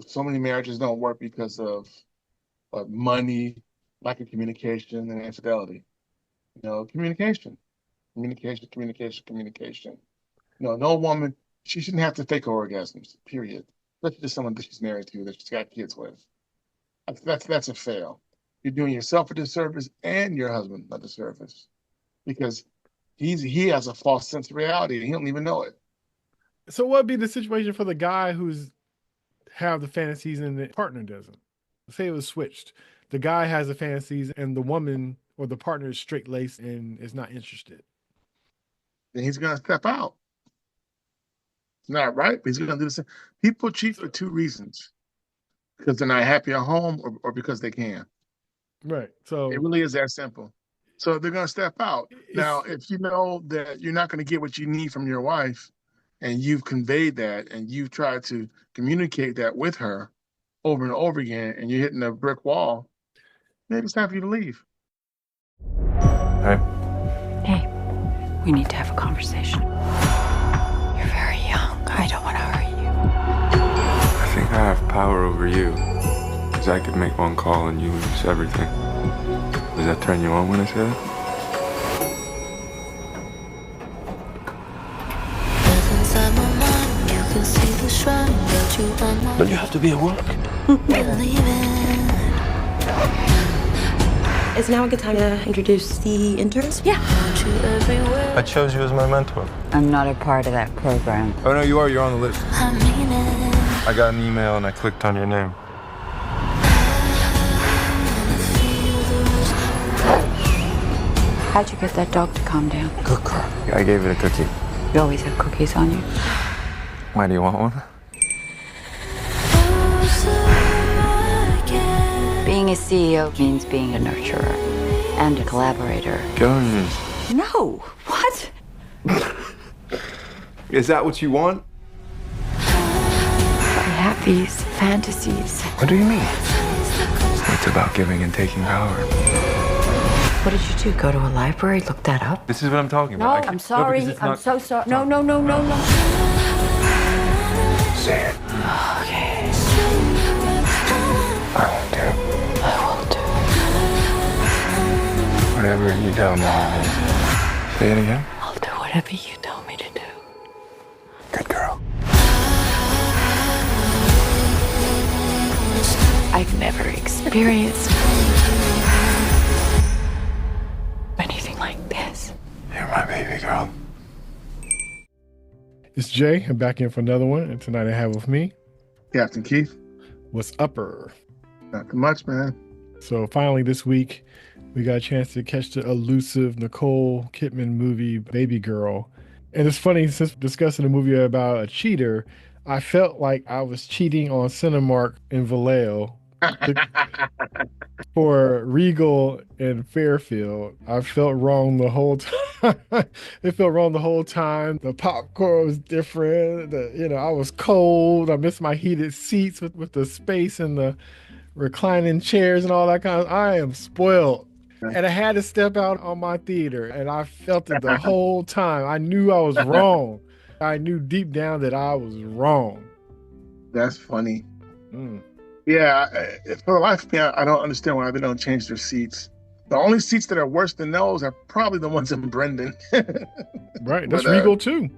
So many marriages don't work because of money, lack of communication, and infidelity. Communication, communication, communication, communication. No woman, she shouldn't have to fake her orgasms, period. Especially to someone that she's married to, that she's got kids with. That's a fail. You're doing yourself a disservice and your husband a disservice because he has a false sense of reality and he don't even know it. So what would be the situation for the guy who's have the fantasies and the partner doesn't? Say it was switched. The guy has the fantasies and the woman or the partner is straight laced and is not interested. Then he's gonna step out. It's not right, but he's gonna do the same. People cheat for two reasons: because they're not happy at home or because they can. Right. So It really is that simple. So they're gonna step out. Now, if you know that you're not gonna get what you need from your wife, and you've conveyed that and you've tried to communicate that with her over and over again, and you're hitting a brick wall, maybe it's time for you to leave. Hey. Hey, we need to have a conversation. You're very young. I don't want to hurt you. I think I have power over you. Because I could make one call and you lose everything. Does that turn you on when I say that? Don't you have to be at work? Is now a good time to introduce the interns? Yeah. I chose you as my mentor. I'm not a part of that program. Oh, no, you are. You're on the list. I got an email and I clicked on your name. How'd you get that dog to calm down? Good girl. I gave it a cookie. You always have cookies on you. Why, do you want one? Being a CEO means being a nurturer and a collaborator. Guns. No. What? Is that what you want? We have these fantasies. What do you mean? It's about giving and taking power. What did you do? Go to a library? Look that up? This is what I'm talking No, about. I'm sorry. I'm so sorry. No. Say it. Okay. I won't do. I will do. Whatever you tell me. Say it again. I'll do whatever you tell me to do. Good girl. I've never experienced anything like this. You're my baby girl. It's Jay. I'm back in for another one. And tonight I have with me Captain Keith. What's upper? Not too much, man. So finally this week, we got a chance to catch the elusive Nicole Kidman movie, Babygirl. And it's funny, since discussing a movie about a cheater, I felt like I was cheating on Cinemark in Vallejo for Regal and Fairfield. I felt wrong the whole time. It felt wrong the whole time. The popcorn was different. I was cold. I missed my heated seats with the space and the reclining chairs and all that kind of. I am spoiled. And I had to step out on my theater, and I felt it the whole time. I knew I was wrong. I knew deep down that I was wrong. That's funny. Yeah, for the life of me, I don't understand why they don't change their seats. The only seats that are worse than those are probably the ones in Brendan. Right, that's Regal too.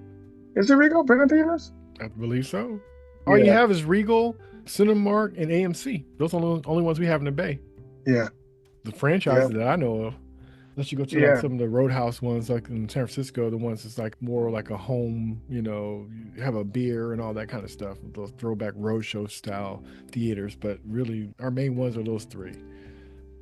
Is it Regal, Brendan Theaters? I believe so. All you have is Regal, Cinemark, and AMC. Those are the only ones we have in the Bay. Yeah. The franchises that I know of. Unless you go to like some of the Roadhouse ones, like in San Francisco, the ones that's like more like a home, you have a beer and all that kind of stuff, those throwback roadshow style theaters. But really, our main ones are those three.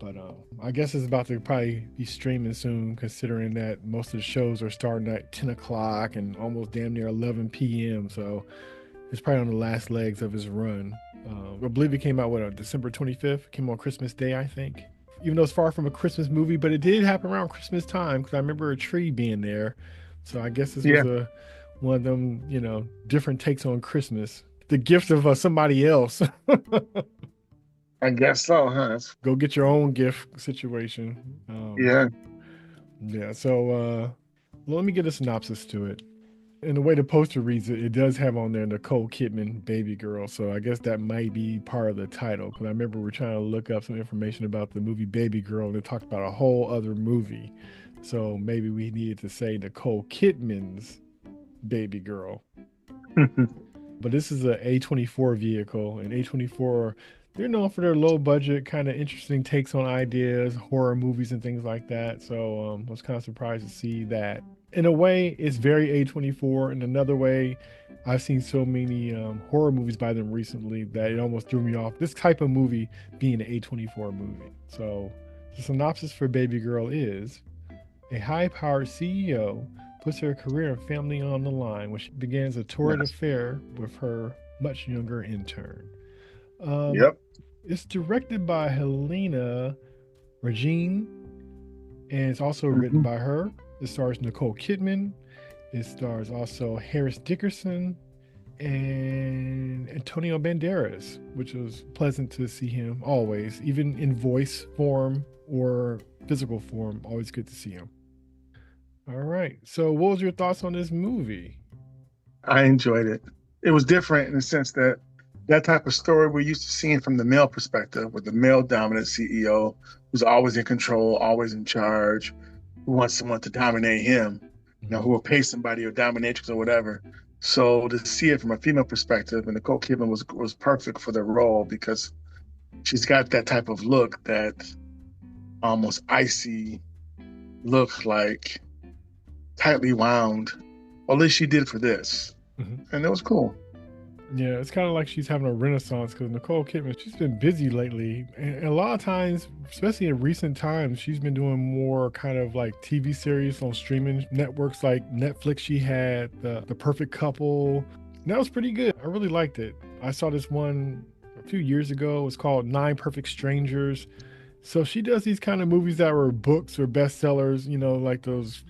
But I guess it's about to probably be streaming soon, considering that most of the shows are starting at 10 o'clock and almost damn near 11 p.m. So it's probably on the last legs of its run. I believe it came out, December 25th? Came on Christmas Day, I think. Even though it's far from a Christmas movie, but it did happen around Christmas time because I remember a tree being there. So I guess this was one of them, different takes on Christmas. The gift of somebody else. I guess so, huh? Go get your own gift situation. Yeah. Yeah. So let me get a synopsis to it. And the way the poster reads it does have on there Nicole Kidman, Babygirl. So I guess that might be part of the title. Because I remember we're trying to look up some information about the movie Babygirl, and it talked about a whole other movie. So maybe we needed to say Nicole Kidman's Babygirl. But this is a A24 vehicle, and A24, they're known for their low budget, kind of interesting takes on ideas, horror movies and things like that. So I was kind of surprised to see that. In a way, it's very A24. In another way, I've seen so many horror movies by them recently that it almost threw me off. This type of movie being an A24 movie. So the synopsis for Babygirl is: a high-powered CEO puts her career and family on the line when she begins a torrid affair with her much younger intern. It's directed by Helena Regine, and it's also written by her. It stars Nicole Kidman. It stars also Harris Dickerson and Antonio Banderas, which was pleasant to see him always, even in voice form or physical form. Always good to see him. All right. So what was your thoughts on this movie? I enjoyed it. It was different in the sense that type of story we're used to seeing from the male perspective, with the male dominant CEO who's always in control, always in charge, who wants someone to dominate him, who will pay somebody or dominatrix or whatever. So to see it from a female perspective, and Nicole Kidman was perfect for the role because she's got that type of look, that almost icy look, like tightly wound. Or at least she did for this. And it was cool. Yeah, it's kind of like she's having a renaissance because Nicole Kidman, she's been busy lately. And a lot of times, especially in recent times, she's been doing more kind of like TV series on streaming networks like Netflix. She had The Perfect Couple. And that was pretty good. I really liked it. I saw this one a few years ago. It was called 9 Perfect Strangers. So she does these kind of movies that were books or bestsellers, like those,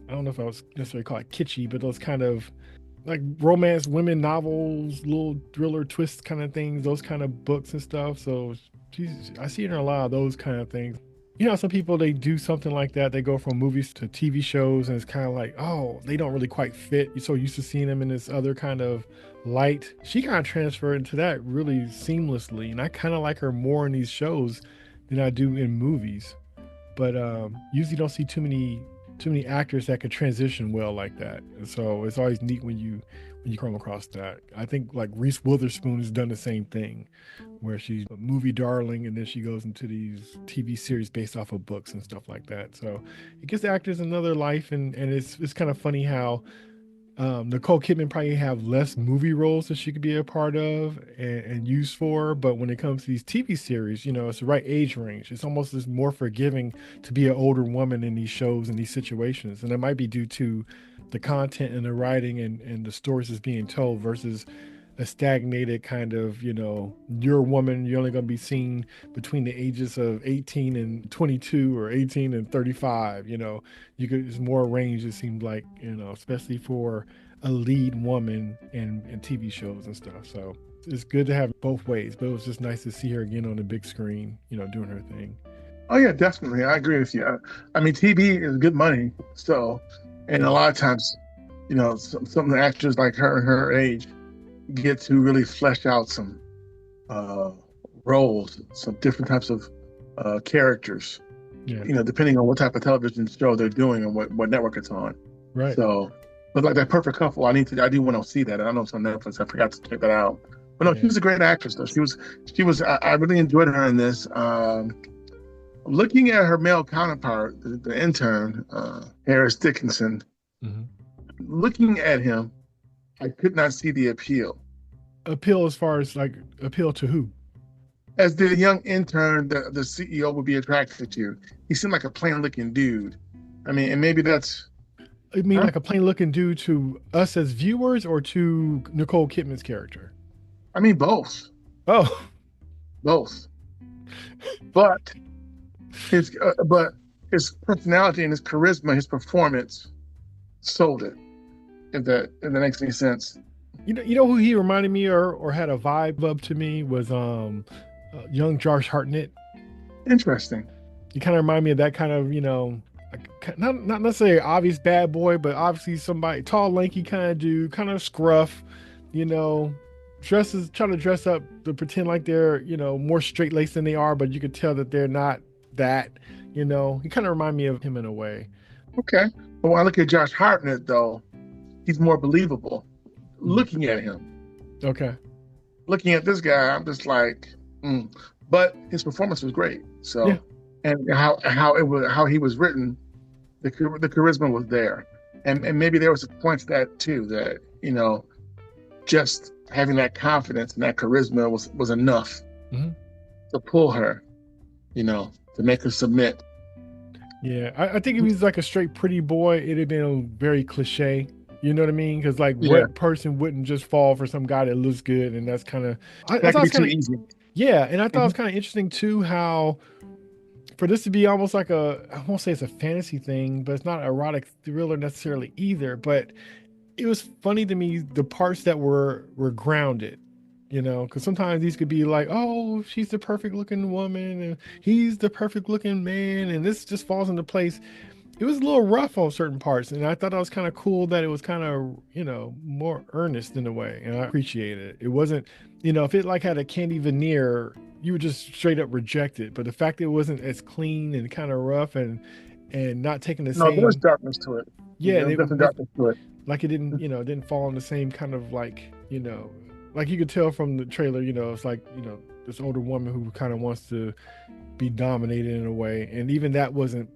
I don't know if I was necessarily call it kitschy, but those kind of like romance women novels, little thriller twist kind of things, those kind of books and stuff. So I see in her a lot of those kind of things. Some people, they do something like that. They go from movies to TV shows, and it's kind of like, oh, they don't really quite fit. You're so used to seeing them in this other kind of light. She kind of transferred into that really seamlessly. And I kind of like her more in these shows than I do in movies. But usually don't see too many actors that could transition well like that. And so it's always neat when you come across that. I think like Reese Witherspoon has done the same thing, where she's a movie darling and then she goes into these TV series based off of books and stuff like that. So it gives actors another life, and it's kind of funny how Nicole Kidman probably have less movie roles that she could be a part of and used for, but when it comes to these TV series, it's the right age range. It's almost just more forgiving to be an older woman in these shows and these situations, and it might be due to the content and the writing and the stories that's being told versus a stagnated kind of, you're a woman, you're only going to be seen between the ages of 18 and 22 or 18 and 35. There's more range, it seems like, especially for a lead woman in TV shows and stuff. So it's good to have both ways, but it was just nice to see her again on the big screen, doing her thing. Oh yeah, definitely. I agree with you. I mean, TV is good money. So, and a lot of times, some of the actors like her age get to really flesh out some roles, some different types of characters, depending on what type of television show they're doing and what network it's on. Right. So, but like that Perfect Couple, I do want to see that. I don't know if it's on Netflix. I forgot to check that out. But no, she was a great actress though. She was. I really enjoyed her in this. Looking at her male counterpart, the intern, Harris Dickinson, looking at him, I could not see the appeal. Appeal as far as like appeal to who? As the young intern, the CEO would be attracted to. He seemed like a plain looking dude. I mean, and maybe that's. You mean like a plain looking dude to us as viewers or to Nicole Kidman's character? I mean, both. Oh. Both. But his personality and his charisma, his performance sold it. If that makes any sense. You know who he reminded me or had a vibe up to me was young Josh Hartnett. Interesting. He kind of reminded me of that kind of not necessarily obvious bad boy, but obviously somebody tall, lanky kind of dude, kind of scruff, you know, trying to dress up to pretend like they're, you know, more straight laced than they are, but you could tell that they're not that, you know. He kind of remind me of him in a way. Okay. But when I look at Josh Hartnett, though, he's more believable. Looking at him. Okay. Looking at this guy, I'm just like, But his performance was great. So, yeah. And how he was written, the charisma was there, and maybe there was a point to that too, that, you know, just having that confidence and that charisma was enough to pull her, you know, to make her submit. Yeah, I think if he's like a straight pretty boy, it'd have been very cliche. You know what I mean? Because like, what person wouldn't just fall for some guy that looks good? And that's kind of that could be too easy. Yeah, and I thought it was kind of interesting too how for this to be almost like I won't say it's a fantasy thing, but it's not an erotic thriller necessarily either. But it was funny to me the parts that were grounded. You know, because sometimes these could be like, oh, she's the perfect looking woman and he's the perfect looking man, and this just falls into place. It was a little rough on certain parts, and I thought that was kind of cool that it was kind of, you know, more earnest in a way, and I appreciated it. It wasn't, you know, if it like had a candy veneer, you would just straight up reject it. But the fact that it wasn't as clean and kind of rough and not taking the same. No, there's darkness to it. Yeah, there's definitely darkness to it. Like it didn't, you know, didn't fall in the same kind of like, you know, like you could tell from the trailer, you know, it's like, you know, this older woman who kind of wants to be dominated in a way, and even that wasn't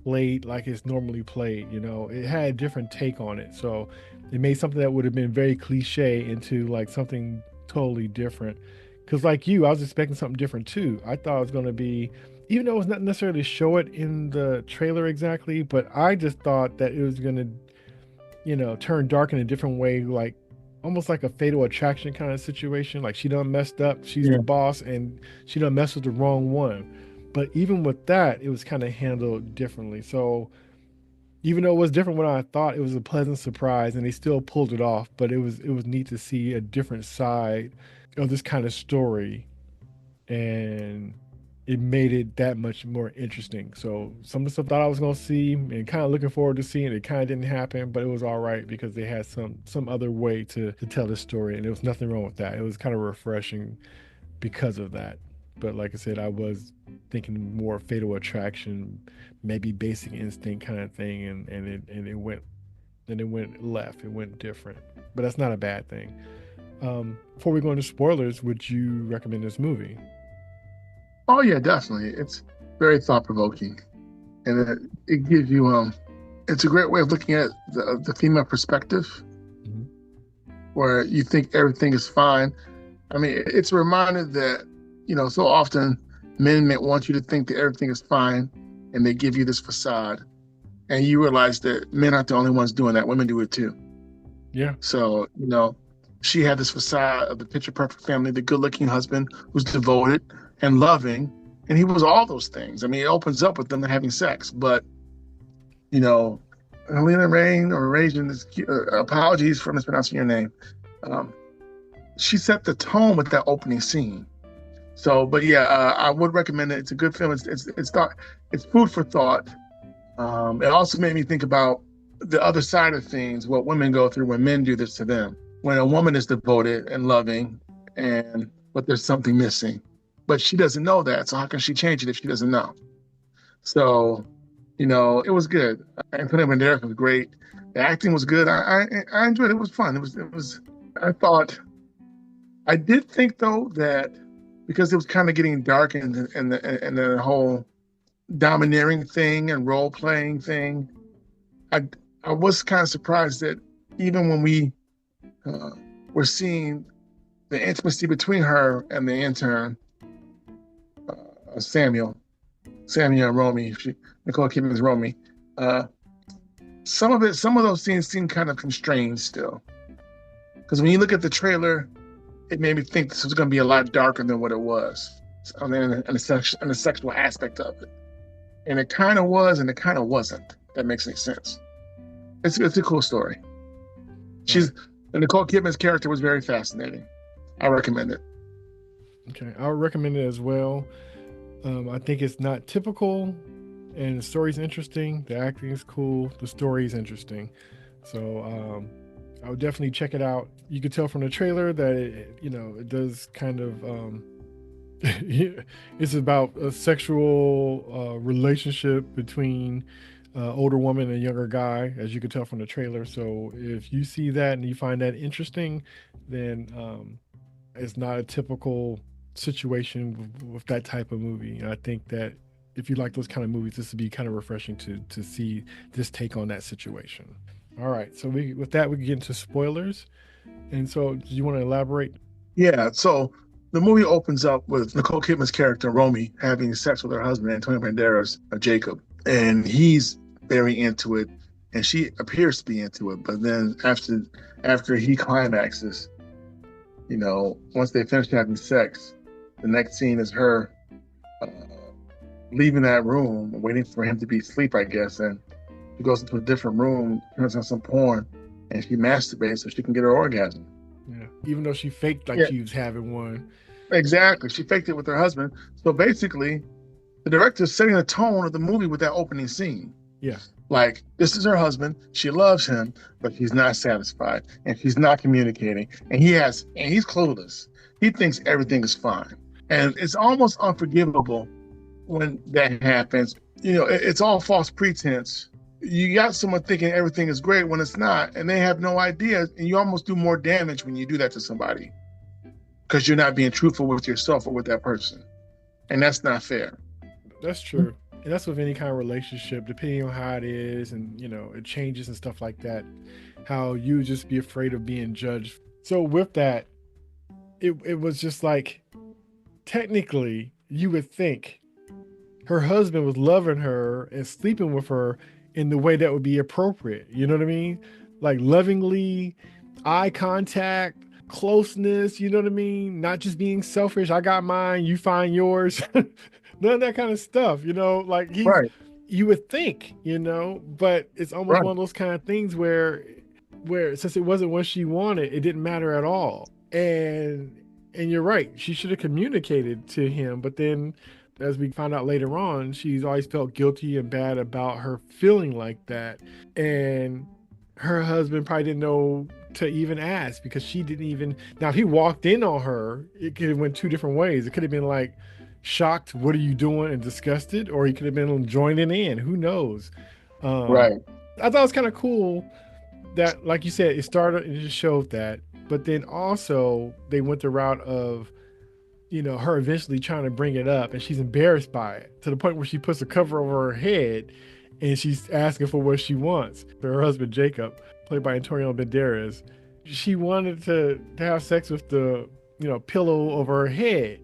played like it's normally played. You know, it had a different take on it, so it made something that would have been very cliche into like something totally different. Because like you, I was expecting something different too. I thought it was going to be, even though it was not necessarily show it in the trailer exactly, but I just thought that it was going to, you know, turn dark in a different way, like almost like a Fatal Attraction kind of situation. Like she done messed up, she's the boss, and she done messed with the wrong one. But even with that, it was kind of handled differently. So even though it was different when I thought, it was a pleasant surprise, and they still pulled it off. But it was neat to see a different side of this kind of story, and it made it that much more interesting. So some of the stuff I thought I was going to see and kind of looking forward to seeing, it kind of didn't happen, but it was all right because they had some other way to tell the story, and there was nothing wrong with that. It was kind of refreshing because of that. But like I said, I was thinking more Fatal Attraction, maybe Basic Instinct kind of thing, and it went left. It went different, but that's not a bad thing. Before we go into spoilers, would you recommend this movie? Oh yeah, definitely. It's very thought provoking, and it gives you it's a great way of looking at the female perspective, where you think everything is fine. I mean, it's a reminder that, you know, so often men may want you to think that everything is fine, and they give you this facade, and you realize that men aren't the only ones doing that. Women do it too. Yeah. So, you know, she had this facade of the picture perfect family, the good looking husband who's devoted and loving, and he was all those things. I mean, it opens up with them having sex, but, you know, Helena Rain or Rajan, apologies for mispronouncing your name. She set the tone with that opening scene. So, but yeah, I would recommend it. It's a good film. It's food for thought. It also made me think about the other side of things, what women go through when men do this to them. When a woman is devoted and loving, but there's something missing, but she doesn't know that. So how can she change it if she doesn't know? So, you know, it was good. Antonio Banderas was great. The acting was good. I enjoyed it. It was fun. It was. I did think though that, because it was kind of getting dark and the whole domineering thing and role playing thing, I was kind of surprised that even when we were seeing the intimacy between her and the intern, Samuel and Romy, Nicole Kidman's Romy, some of those scenes seem kind of constrained still. Because when you look at the trailer, it made me think this was going to be a lot darker than what it was, and the sexual aspect of it. And it kind of was, and it kind of wasn't. That makes any sense. It's a cool story. Nicole Kidman's character was very fascinating. I recommend it. Okay, I would recommend it as well. I think it's not typical and the story's interesting. The acting is cool. The story is interesting. So I would definitely check it out. You could tell from the trailer that it does kind of it's about a sexual relationship between older woman and younger guy, as you could tell from the trailer. So if you see that and you find that interesting, then it's not a typical situation with that type of movie. And I think that if you like those kind of movies, this would be kind of refreshing to see this take on that situation. All right, so with that we can get into spoilers. And so, do you want to elaborate? Yeah. So the movie opens up with Nicole Kidman's character Romy having sex with her husband Antonio Banderas, Jacob, and he's very into it, and she appears to be into it. But then after he climaxes, once they finish having sex, the next scene is her leaving that room, waiting for him to be asleep, I guess, and she goes into a different room, turns on some porn, and she masturbates so she can get her orgasm. Yeah, even though she faked she was having one. Exactly, she faked it with her husband. So basically, the director's setting the tone of the movie with that opening scene. Yeah. Like, this is her husband, she loves him, but he's not satisfied, and she's not communicating, and he's clueless. He thinks everything is fine. And it's almost unforgivable when that happens. It's all false pretense. You got someone thinking everything is great when it's not, and they have no idea, and you almost do more damage when you do that to somebody because you're not being truthful with yourself or with that person. And that's not fair. That's true. And that's with any kind of relationship, depending on how it is, and it changes and stuff like that, how you just be afraid of being judged. So with that, it was just like, technically you would think her husband was loving her and sleeping with her in the way that would be appropriate. You know what I mean? Like lovingly, eye contact, closeness, you know what I mean? Not just being selfish. I got mine, you find yours. None of that kind of stuff, like right. You would think, but it's almost right. one of those kind of things where since it wasn't what she wanted, it didn't matter at all. And you're right. She should have communicated to him, but then as we found out later on, she's always felt guilty and bad about her feeling like that. And her husband probably didn't know to even ask, because she didn't even, now if he walked in on her, it could have went two different ways. It could have been like shocked, what are you doing, and disgusted, or he could have been joining in, who knows. Right. I thought it was kind of cool that, like you said, it started and it just showed that, but then also they went the route of her eventually trying to bring it up, and she's embarrassed by it to the point where she puts a cover over her head and she's asking for what she wants. Her husband, Jacob, played by Antonio Banderas, she wanted to have sex with the, pillow over her head.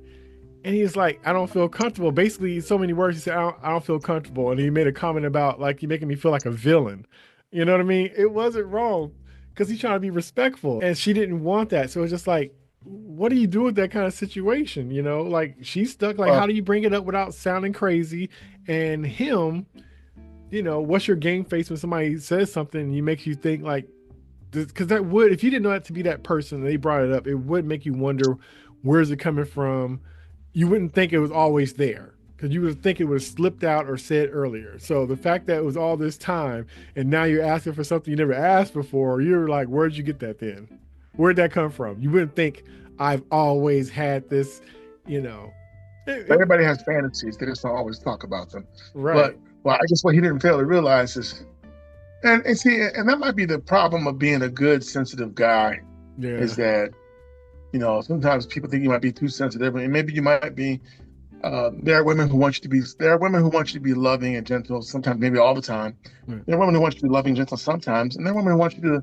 And he's like, I don't feel comfortable. Basically, so many words, he said, I don't feel comfortable. And he made a comment about, like, you're making me feel like a villain. You know what I mean? It wasn't wrong because he's trying to be respectful. And she didn't want that. So it's just like, what do you do with that kind of situation? Like, she's stuck. Like, how do you bring it up without sounding crazy? And him, what's your game face when somebody says something and makes you think like, because that would, if you didn't know that to be that person and they brought it up, it would make you wonder, where's it coming from? You wouldn't think it was always there, because you would think it was slipped out or said earlier. So the fact that it was all this time and now you're asking for something you never asked before, you're like, where'd you get that then? Where'd that come from? You wouldn't think, I've always had this, Everybody has fantasies. They just don't always talk about them. Right. But I guess what he didn't fail to realize is, and see, and that might be the problem of being a good, sensitive guy, is that, sometimes people think you might be too sensitive, and maybe you might be. There are women who want you to be loving and gentle. Sometimes, maybe all the time. Right. There are women who want you to be loving and gentle sometimes, and there are women who want you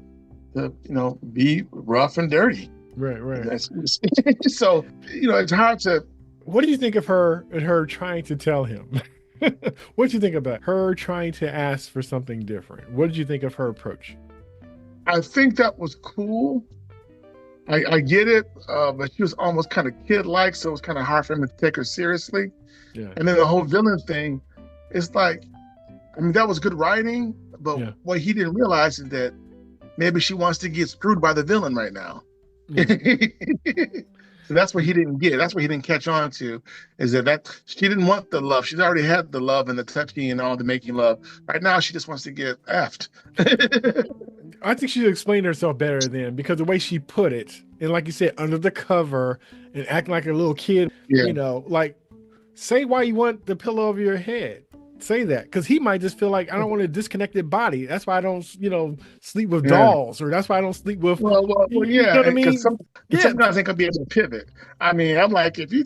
to be rough and dirty. Right. So it's hard to. What do you think of her and her trying to tell him? What do you think about her trying to ask for something different? What did you think of her approach? I think that was cool. I get it, but she was almost kind of kid-like, so it was kind of hard for him to take her seriously. Yeah. And then the whole villain thing, it's like, that was good writing, but what he didn't realize is that maybe she wants to get screwed by the villain right now. So that's what he didn't get. That's what he didn't catch on to, is that she didn't want the love. She's already had the love and the touching and all the making love. Right now, she just wants to get effed. I think she explained herself better then, because the way she put it, and like you said, under the cover and acting like a little kid, Yeah. you know, like, say why you want the pillow over your head. Say that, because he might just feel like, I don't want a disconnected body. That's why I don't, you know, sleep with dolls, or that's why I don't sleep with. Well, you know what I mean? Sometimes they can be able to pivot. I mean, I'm like, if you,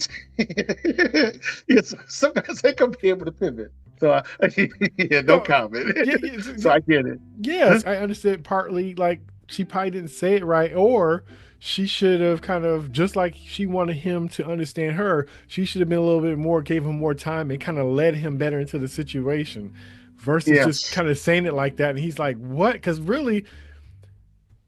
sometimes they can be able to pivot. So yeah, no comment. So I get it. Yes, I understand partly. Like, she probably didn't say it right, or she should have kind of, just like she wanted him to understand her, she should have been a little bit more, gave him more time and kind of led him better into the situation, versus just kind of saying it like that. And he's like, what? Because really,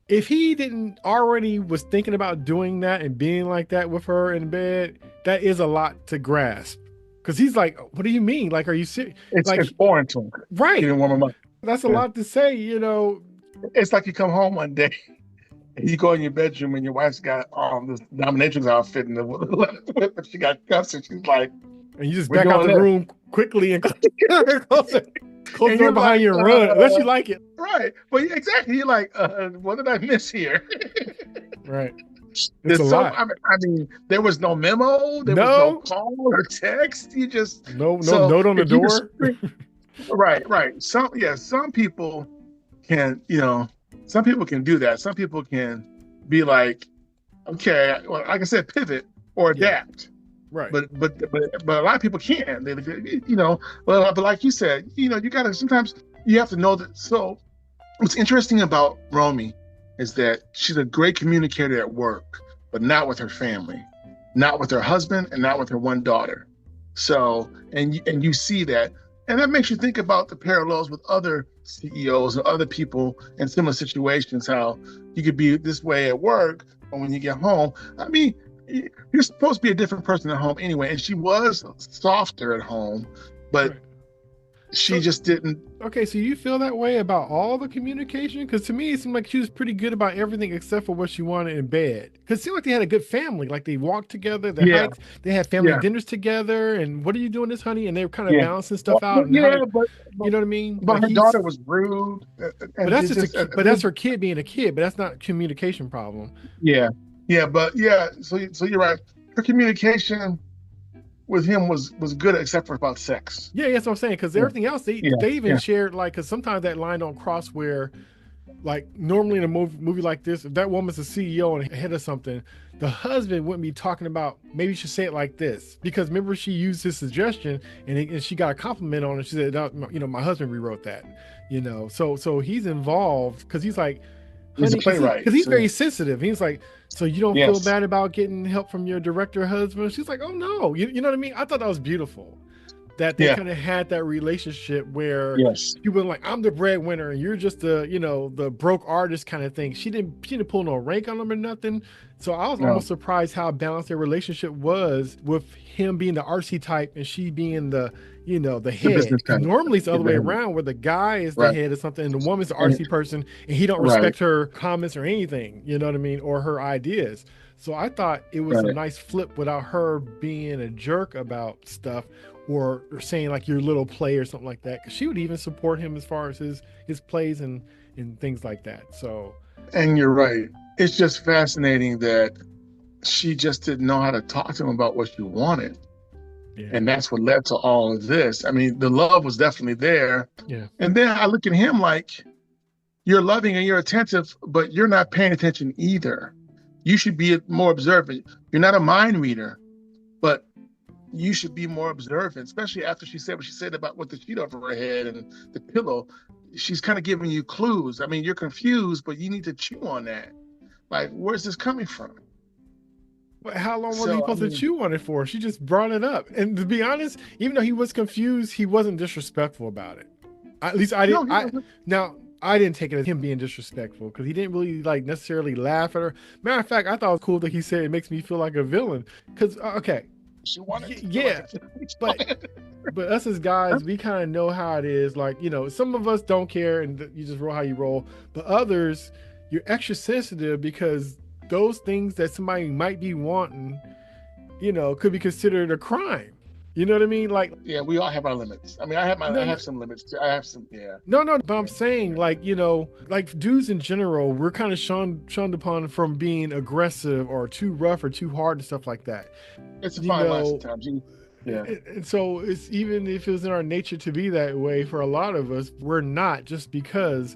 if he didn't already was thinking about doing that and being like that with her in bed, that is a lot to grasp. Because he's like, what do you mean? Like, are you serious? It's foreign to him. Right. He didn't warm him up. That's a lot to say, you know. It's like you come home one day, and you go in your bedroom, and your wife's got this dominatrix outfit, and but she got cuffs, and she's like, and you just back out the room quickly and close the door behind you and run, unless you like it. Right. Well, exactly. You're like, what did I miss here? Right. It's a lot. I mean, there was no memo, there was no call or text. You just no note on the door. Right. Some people can, some people can do that. Some people can be like, okay, well, like I said, pivot or adapt. Right. But a lot of people can't. They, but like you said, you gotta, sometimes you have to know that. So what's interesting about Romy is that she's a great communicator at work, but not with her family, not with her husband, and not with her one daughter. So, and you see that, and that makes you think about the parallels with other CEOs and other people in similar situations, how you could be this way at work, but when you get home, I mean, you're supposed to be a different person at home anyway. And she was softer at home, but she just didn't. Okay, so you feel that way about all the communication? Because to me, it seemed like she was pretty good about everything except for what she wanted in bed. Because it seemed like they had a good family. Like, they walked together, they hiked, they had family dinners together. And what are you doing this, honey? And they were kind of balancing stuff out. And but you know what I mean? But her daughter was rude. But that's that's her kid being a kid. But that's not a communication problem. So you're right. Her communication with him was good, except for about sex. Yeah, that's what I'm saying. Because everything else, they even shared, like, because sometimes that line don't cross where, like, normally in a movie like this, if that woman's a CEO and head of something, the husband wouldn't be talking about, maybe you should say it like this. Because remember, she used his suggestion and she got a compliment on it. She said, my husband rewrote that. So he's involved because he's like, he's a playwright. Because he's very sensitive. He's like, so you don't feel bad about getting help from your director husband? She's like, oh no. You know what I mean? I thought that was beautiful. That they kind of had that relationship where you were like, I'm the breadwinner and you're just the broke artist kind of thing. She didn't pull no rank on him or nothing. So I was almost surprised how balanced their relationship was, with him being the artsy type and she being the head. Normally it's the other way around, where the guy is the head of something and the woman's the artsy person, and he don't respect her comments or anything, you know what I mean, or her ideas. So I thought it was a nice flip without her being a jerk about stuff or saying like your little play or something like that, because she would even support him as far as his plays and things like that. So, and you're right, it's just fascinating that she just didn't know how to talk to him about what she wanted. And that's what led to all of this. I mean, the love was definitely there. And then I look at him like, you're loving and you're attentive, but you're not paying attention either. You should be more observant. You're not a mind reader, but you should be more observant, especially after she said what she said about with the sheet over her head and the pillow. She's kind of giving you clues. I mean, you're confused, but you need to chew on that. Like, where's this coming from? But how long was he supposed to chew on it for? She just brought it up. And to be honest, even though he was confused, he wasn't disrespectful about it. At least I didn't. I didn't take it as him being disrespectful, because he didn't really like necessarily laugh at her. Matter of fact, I thought it was cool that he said it makes me feel like a villain. Because but us as guys, we kind of know how it is. Like, some of us don't care and you just roll how you roll. But others, you're extra sensitive because those things that somebody might be wanting, you know, could be considered a crime. You know what I mean? Like, yeah, we all have our limits. I mean, I have some limits too. I have some, yeah. No, but I'm saying, like, you know, like dudes in general, we're kind of shunned upon from being aggressive or too rough or too hard and stuff like that. It's a fine line sometimes. Yeah. And so it's, even if it was in our nature to be that way, for a lot of us, we're not, just because,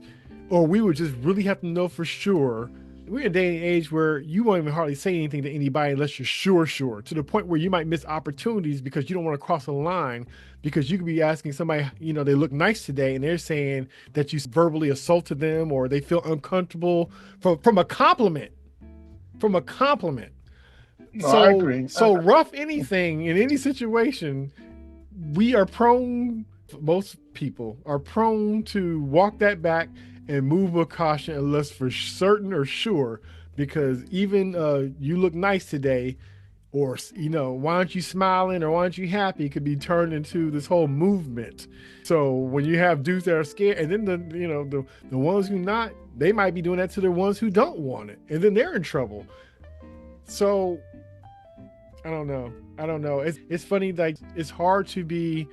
or we would just really have to know for sure. We're in a day and age where you won't even hardly say anything to anybody unless you're sure, to the point where you might miss opportunities because you don't want to cross a line, because you could be asking somebody, you know, they look nice today and they're saying that you verbally assaulted them or they feel uncomfortable from a compliment. No, I agree. So rough anything in any situation, we are prone, most people are prone to walk that back and move with caution unless for certain or sure, because even you look nice today, or, you know, why aren't you smiling or why aren't you happy, could be turned into this whole movement. So when you have dudes that are scared, and then the ones who not, they might be doing that to the ones who don't want it, and then they're in trouble. So I don't know. It's funny, like, it's hard to be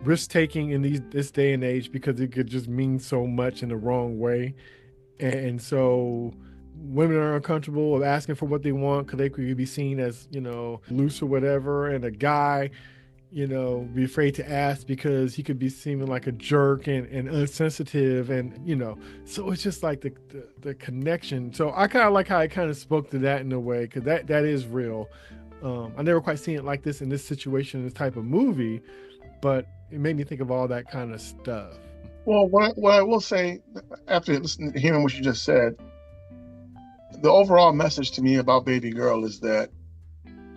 risk-taking in this day and age because it could just mean so much in the wrong way. And so women are uncomfortable of asking for what they want because they could be seen as, you know, loose or whatever, and a guy, you know, be afraid to ask because he could be seeming like a jerk and insensitive, and, you know, so it's just like the connection. So I kind of like how I kind of spoke to that in a way, because that is real. I never quite seen it like this in this situation, this type of movie, but it made me think of all that kind of stuff. Well, what I will say, after hearing what you just said, the overall message to me about Babygirl is that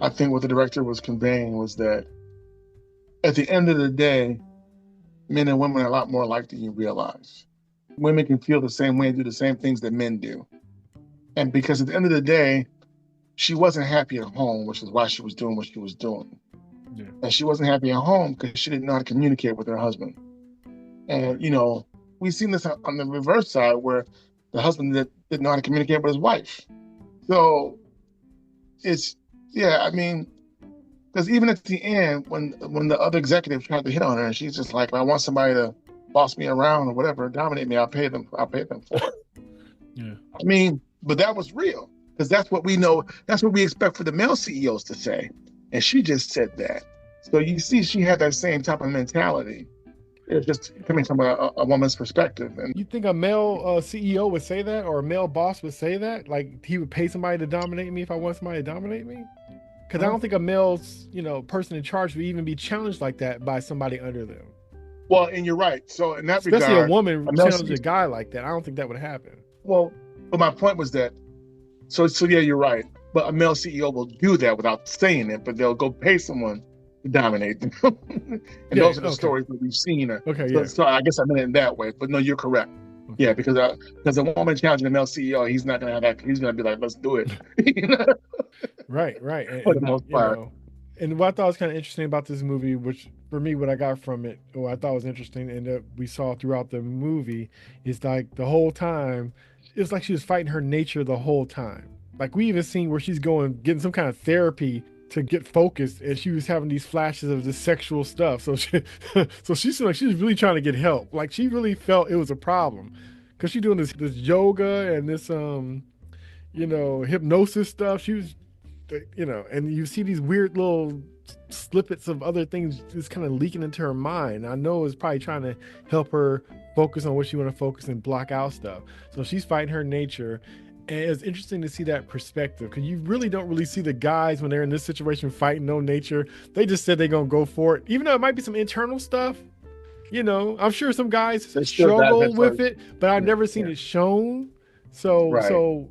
I think what the director was conveying was that at the end of the day, men and women are a lot more alike than you realize. Women can feel the same way and do the same things that men do. And because at the end of the day, she wasn't happy at home, which is why she was doing what she was doing. Yeah. And she wasn't happy at home because she didn't know how to communicate with her husband. And, you know, we've seen this on the reverse side where the husband didn't know how to communicate with his wife. So it's, yeah, I mean, because even at the end, when the other executive tried to hit on her, and she's just like, I want somebody to boss me around or whatever, dominate me, I'll pay them for it. Yeah. I mean, but that was real, because that's what we know, that's what we expect for the male CEOs to say. And she just said that. So you see, she had that same type of mentality. It's just coming from a woman's perspective. And you think a male CEO would say that, or a male boss would say that? Like, he would pay somebody to dominate me if I want somebody to dominate me? Because I don't think a male, you know, person in charge would even be challenged like that by somebody under them. Well, and you're right. So in that especially regard, especially a woman challenge a guy like that, I don't think that would happen. Well, but my point was that, so yeah, you're right. But a male CEO will do that without saying it, but they'll go pay someone to dominate them. And those are the stories that we've seen. So I guess I meant it in that way. But no, you're correct. Okay. Yeah, because a woman challenging a male CEO, he's not gonna have that. He's gonna be like, "Let's do it." You know? Right. For the most part. You know, and what I thought was kind of interesting about this movie, which for me, what I got from it, what I thought was interesting, and that we saw throughout the movie, is like the whole time, it was like she was fighting her nature the whole time. Like, we even seen where she's getting some kind of therapy to get focused, and she was having these flashes of this sexual stuff. So she seemed like she was really trying to get help. Like, she really felt it was a problem, because she's doing this yoga and this you know, hypnosis stuff. She was, you know, and you see these weird little snippets of other things just kind of leaking into her mind. I know it's probably trying to help her focus on what she want to focus and block out stuff. So she's fighting her nature. And it's interesting to see that perspective, because you really don't really see the guys when they're in this situation fighting no nature. They just said they're going to go for it, even though it might be some internal stuff. You know, I'm sure some guys struggle with it, but I've never seen it shown. So,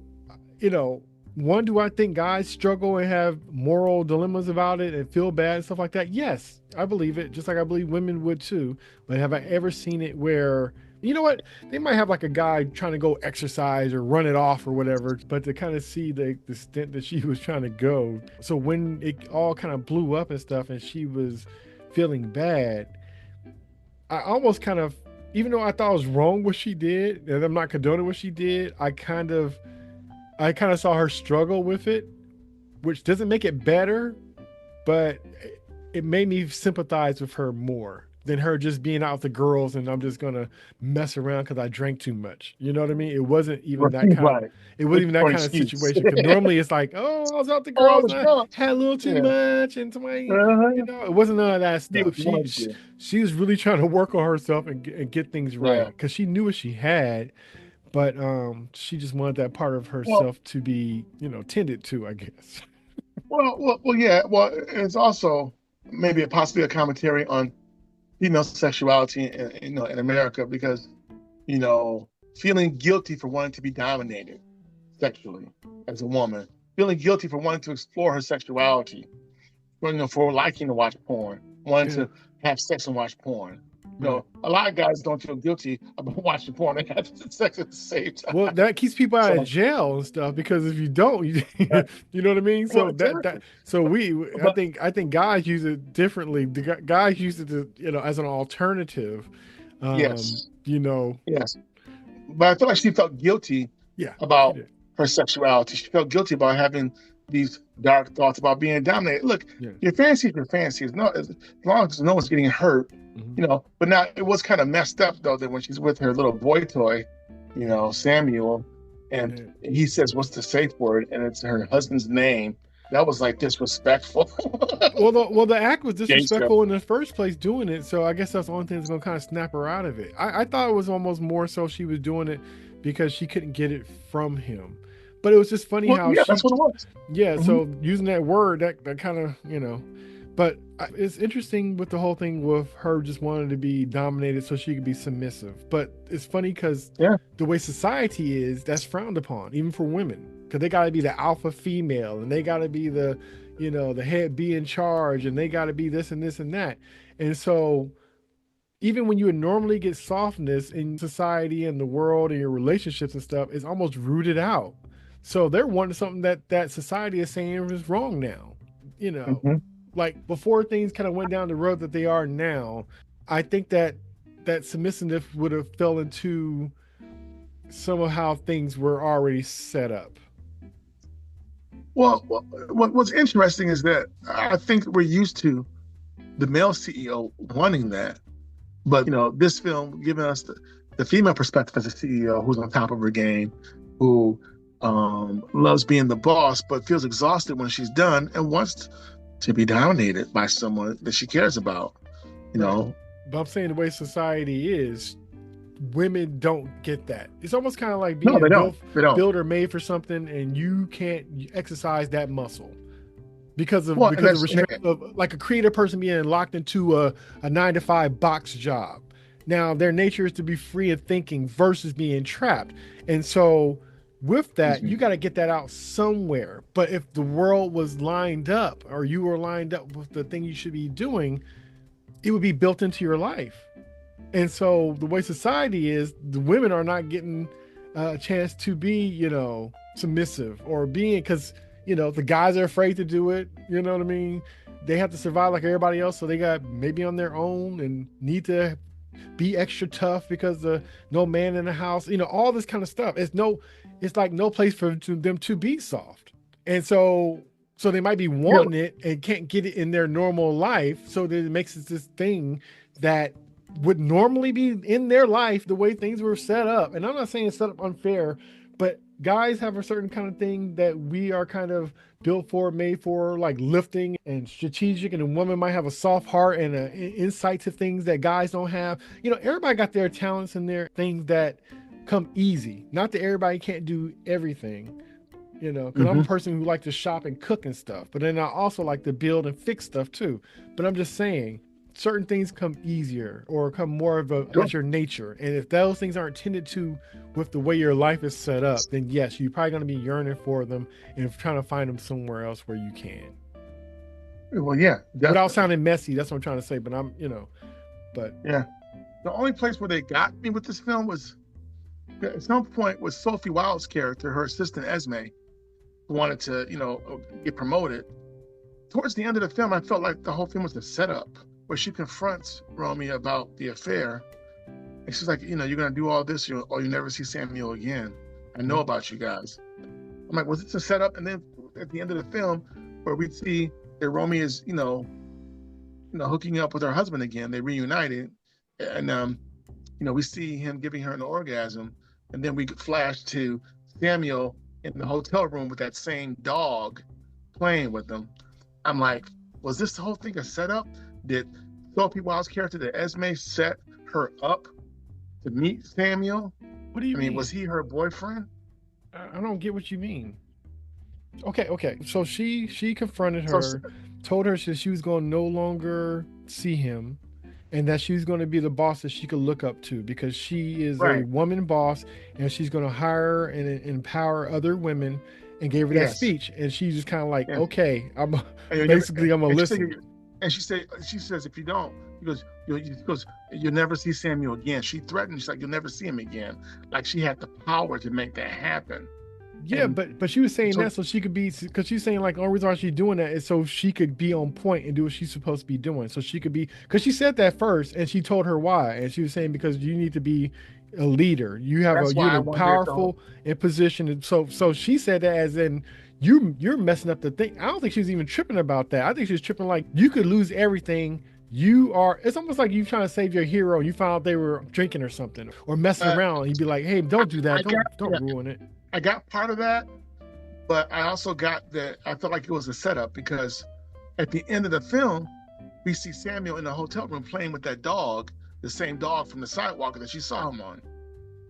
you know, one, do I think guys struggle and have moral dilemmas about it and feel bad and stuff like that? Yes, I believe it, just like I believe women would too. But have I ever seen it where, you know what, they might have like a guy trying to go exercise or run it off or whatever, but to kind of see the extent that she was trying to go. So when it all kind of blew up and stuff and she was feeling bad, I almost kind of, even though I thought it was wrong what she did, and I'm not condoning what she did, I I kind of saw her struggle with it, which doesn't make it better, but it made me sympathize with her more than her just being out with the girls and I'm just gonna mess around because I drank too much. You know what I mean? It wasn't even that kind Right. of. It wasn't even that kind of Excuse. situation. Because normally it's like, oh, I was out with the Oh, I girls was and I drunk. had a little too Yeah. much, and somebody, Uh-huh. it wasn't none of that She stuff. She was really trying to work on herself and get things right because she knew what she had, but she just wanted that part of Well, herself to be, tended to, I guess. yeah. Well, it's also maybe possibly a commentary on female sexuality in America because, feeling guilty for wanting to be dominated sexually as a woman, feeling guilty for wanting to explore her sexuality, for liking to watch porn, wanting to have sex and watch porn. A lot of guys don't feel guilty about watching porn and having sex at the same time. Well, that keeps people out of jail and stuff because if you don't, you know what I mean. So I think guys use it differently. The guys use it as an alternative. Yes. Yes. But I feel like she felt guilty about her sexuality. She felt guilty about having these dark thoughts about being dominated. Look, your fantasies are fantasies. No, as long as no one's getting hurt, But now it was kind of messed up though that when she's with her little boy toy, Samuel, and he says, "What's the safe word?" and it's her husband's name. That was like disrespectful. well, the act was disrespectful in the first place doing it. So I guess that's the only thing that's gonna kind of snap her out of it. I thought it was almost more so she was doing it because she couldn't get it from him. But it was just funny how that's what it was. Yeah, so using that word, that kind of, But it's interesting with the whole thing with her just wanting to be dominated so she could be submissive. But it's funny because the way society is, that's frowned upon, even for women. Because they got to be the alpha female, and they got to be the, the head be in charge, and they got to be this and this and that. And so even when you would normally get softness in society and the world and your relationships and stuff, it's almost rooted out. So they're wanting something that society is saying is wrong now, Like before things kind of went down the road that they are now, I think that submissiveness would have fell into some of how things were already set up. Well, what's interesting is that I think we're used to the male CEO wanting that, but this film giving us the female perspective as a CEO who's on top of her game, who loves being the boss, but feels exhausted when she's done and wants to be dominated by someone that she cares about, But I'm saying the way society is, women don't get that. It's almost kind of like being built or made for something, and you can't exercise that muscle because of restraint of like a creative person being locked into a 9-to-5 box job. Now their nature is to be free of thinking versus being trapped, and so with that, you got to get that out somewhere. But if the world was lined up, or you were lined up with the thing you should be doing, it would be built into your life. And so the way society is, the women are not getting a chance to be, submissive or being, because, the guys are afraid to do it. You know what I mean? They have to survive like everybody else. So they got maybe on their own and need to be extra tough because no man in the house, all this kind of stuff. It's like no place for them to be soft. And so they might be wanting it and can't get it in their normal life. So that it makes it this thing that would normally be in their life the way things were set up. And I'm not saying it's set up unfair, but guys have a certain kind of thing that we are kind of built for, made for, like lifting and strategic, and a woman might have a soft heart and an insight to things that guys don't have. Everybody got their talents and their things that come easy. Not that everybody can't do everything, because I'm a person who likes to shop and cook and stuff, but then I also like to build and fix stuff too. But I'm just saying, certain things come easier or come more of at your nature. And if those things aren't tended to with the way your life is set up, then yes, you're probably going to be yearning for them and trying to find them somewhere else where you can. Well, yeah. Definitely. Without sounding messy, that's what I'm trying to say. But but yeah. The only place where they got me with this film was at some point with Sophie Wilde's character, her assistant Esme, who wanted to, get promoted. Towards the end of the film, I felt like the whole film was a setup where she confronts Romy about the affair. And she's like, you're going to do all this or you never see Samuel again. I know about you guys. I'm like, was this a setup? And then at the end of the film, where we see that Romy is, hooking up with her husband again, they reunited, and we see him giving her an orgasm, and then we flash to Samuel in the hotel room with that same dog playing with them. I'm like, was this whole thing a setup? Did Sophie Wilde's character, that Esme, set her up to meet Samuel? What do you mean? Was he her boyfriend? I don't get what you mean. Okay. So she confronted her, told her that she was going to no longer see him, and that she was going to be the boss that she could look up to, because she is a woman boss, and she's going to hire and empower other women, and gave her that speech. And she's just kind of like, okay, I'm gonna listen. And she says, if you don't, he goes, you'll never see Samuel again. She threatened. She's like, you'll never see him again. Like she had the power to make that happen. Yeah, but she was saying that so she could be, because she's saying like the only reason why she's doing that is so she could be on point and do what she's supposed to be doing. So she could be, because she said that first, and she told her why, and she was saying because you need to be a leader. You're powerful in position, and so she said that as in you're messing up the thing. I don't think she was even tripping about that. I think she was tripping like you could lose everything. It's almost like you trying to save your hero and you found out they were drinking or something or messing around. You'd be like, hey, don't do that. Don't ruin it. I got part of that, but I also got that I felt like it was a setup, because at the end of the film, we see Samuel in the hotel room playing with that dog, the same dog from the sidewalk that she saw him on.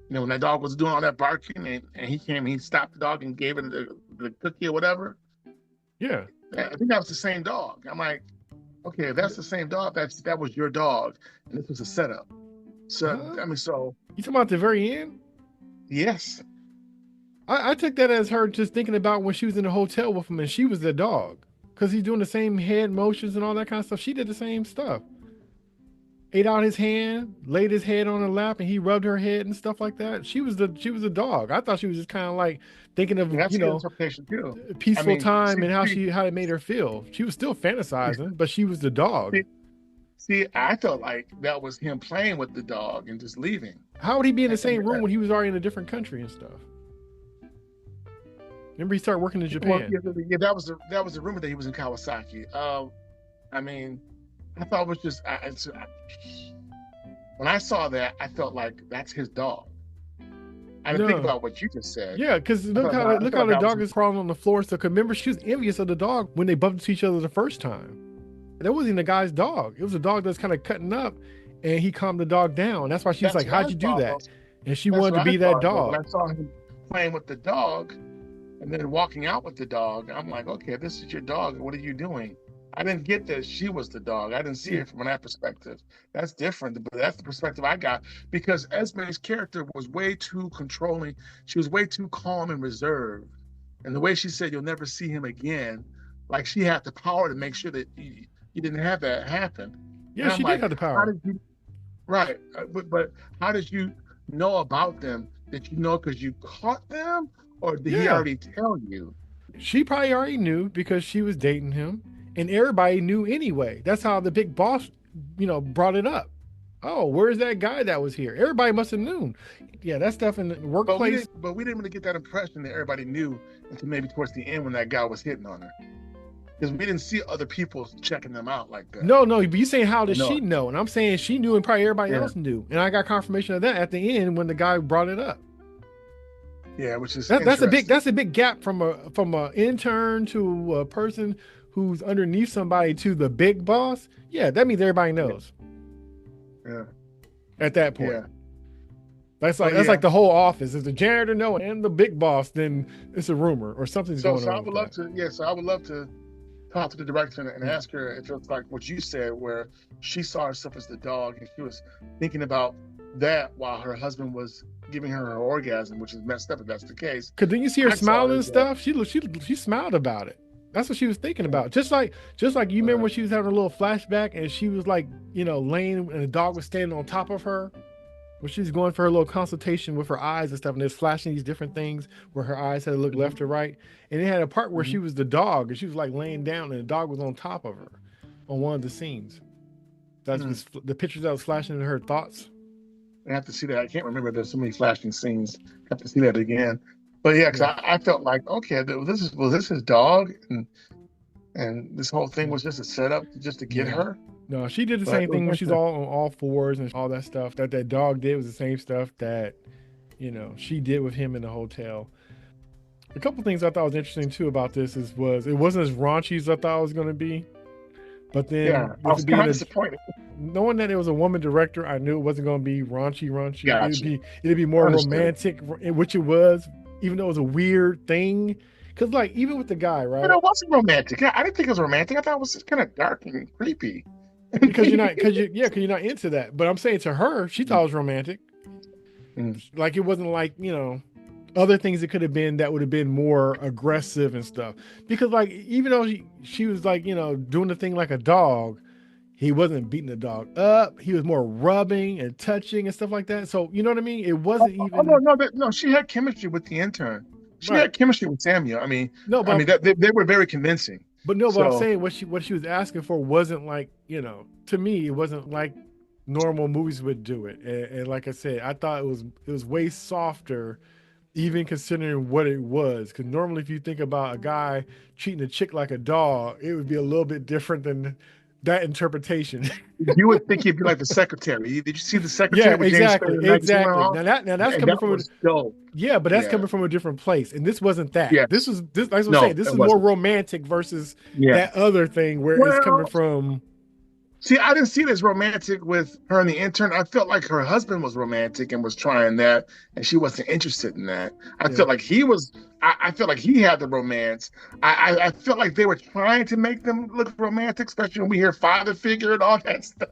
When that dog was doing all that barking, and he came, he stopped the dog and gave it the cookie or whatever. Yeah. I think that was the same dog. I'm like, okay, if that's the same dog, that was your dog, and this was a setup. So, You talking about the very end? Yes. I took that as her just thinking about when she was in the hotel with him and she was the dog, because he's doing the same head motions and all that kind of stuff. She did the same stuff. Ate out his hand, laid his head on her lap, and he rubbed her head and stuff like that. She was the dog. I thought she was just kind of like thinking of peaceful time and how it made her feel. She was still fantasizing, but she was the dog. See, I felt like that was him playing with the dog and just leaving. How would he be in the same room when he was already in a different country and stuff? Remember, he started working in Japan. Yeah, that was the rumor that he was in Kawasaki. I thought it was just when I saw that, I felt like that's his dog. I didn't think about what you just said. Yeah, because look how the dog is crawling on the floor. So remember, she was envious of the dog when they bumped into each other the first time. That wasn't even the guy's dog. It was a dog that's kind of cutting up, and he calmed the dog down. That's why she was like, "How'd you do that?" And she wanted to be that dog. When I saw him playing with the dog, and then walking out with the dog, I'm like, okay, this is your dog. What are you doing? I didn't get that she was the dog. I didn't see it from that perspective. That's different, but that's the perspective I got, because Esme's character was way too controlling. She was way too calm and reserved. And the way she said, you'll never see him again, like she had the power to make sure that you didn't have that happen. Yeah, she did have the power. Right. But how did you know about them? Did you know because you caught them, or did he already tell you? She probably already knew because she was dating him. And everybody knew anyway. That's how the big boss, brought it up. Oh, where's that guy that was here? Everybody must have known. Yeah, that stuff in the workplace. But we didn't really get that impression that everybody knew until maybe towards the end when that guy was hitting on her. Because we didn't see other people checking them out like that. No, but you're saying how did she know? And I'm saying she knew and probably everybody else knew. And I got confirmation of that at the end when the guy brought it up. Yeah, which is that's a big gap from a intern to a person who's underneath somebody to the big boss. Yeah, that means everybody knows. Yeah. At that point. Yeah. That's like the whole office. If the janitor know and the big boss, then it's a rumor or something's going on. So I would love to talk to the director and ask her if it's like what you said, where she saw herself as the dog and she was thinking about that while her husband was giving her orgasm, which is messed up if that's the case. Cause didn't you see her smiling and stuff? She smiled about it. That's what she was thinking about. Just like you remember when she was having a little flashback and she was like, laying and the dog was standing on top of her, when she was going for her little consultation with her eyes and stuff, and there's flashing these different things where her eyes had to look left or right. And it had a part where she was the dog and she was like laying down and the dog was on top of her on one of the scenes. That's the pictures that was flashing in her thoughts. I have to see that. I can't remember. There's so many flashing scenes. I have to see that again. But yeah, because Yeah. I felt like, okay, was this his dog, and this whole thing was just a setup just to get Yeah. her. No, she did the But same it was thing when she's interesting. all on all fours and all that stuff. That dog did was the same stuff that, she did with him in the hotel. A couple things I thought was interesting too about this was it wasn't as raunchy as I thought it was going to be. But then Yeah, I with was it kind being of disappointed. knowing that it was a woman director, I knew it wasn't going to be raunchy. Gotcha. It'd be more Understood. romantic, which it was, even though it was a weird thing. Cause like even with the guy, But right? it wasn't romantic. I didn't think it was romantic. I thought it was just kind of dark and creepy. Because you're not, because you're not into that. But I'm saying to her, she thought it was romantic. Mm. Like it wasn't like other things it could have been that would have been more aggressive and stuff. Because like even though she was like doing the thing like a dog, he wasn't beating the dog up. He was more rubbing and touching and stuff like that. So you know what I mean? It wasn't Oh no, even no, she had chemistry with the intern. She right. had chemistry with Samuel. I mean, No, but that they were very convincing. but no, but I'm So saying what she was asking for wasn't like to me it wasn't like normal movies would do it. And like I said, I thought it was way softer, even considering what it was. Because normally, if you think about a guy treating a chick like a dog, it would be a little bit different than that interpretation. you would think he'd be like the secretary. Did you see the Yeah, secretary with James Spader exactly, and Maggie exactly. Gyllenhaal? Now that's And coming that from was dope. yeah, but that's Yeah. coming from a different place, and this wasn't that. This Yes. was this. Like I'm No, saying, this it is more wasn't. romantic versus Yeah. that other thing where it's coming Well, from. see, I didn't see it as romantic with her and the intern. I felt like her husband was romantic and was trying that, and she wasn't interested in that. I Yeah, felt like he was. I felt like he had the romance. I felt like they were trying to make them look romantic, especially when we hear father figure and all that stuff.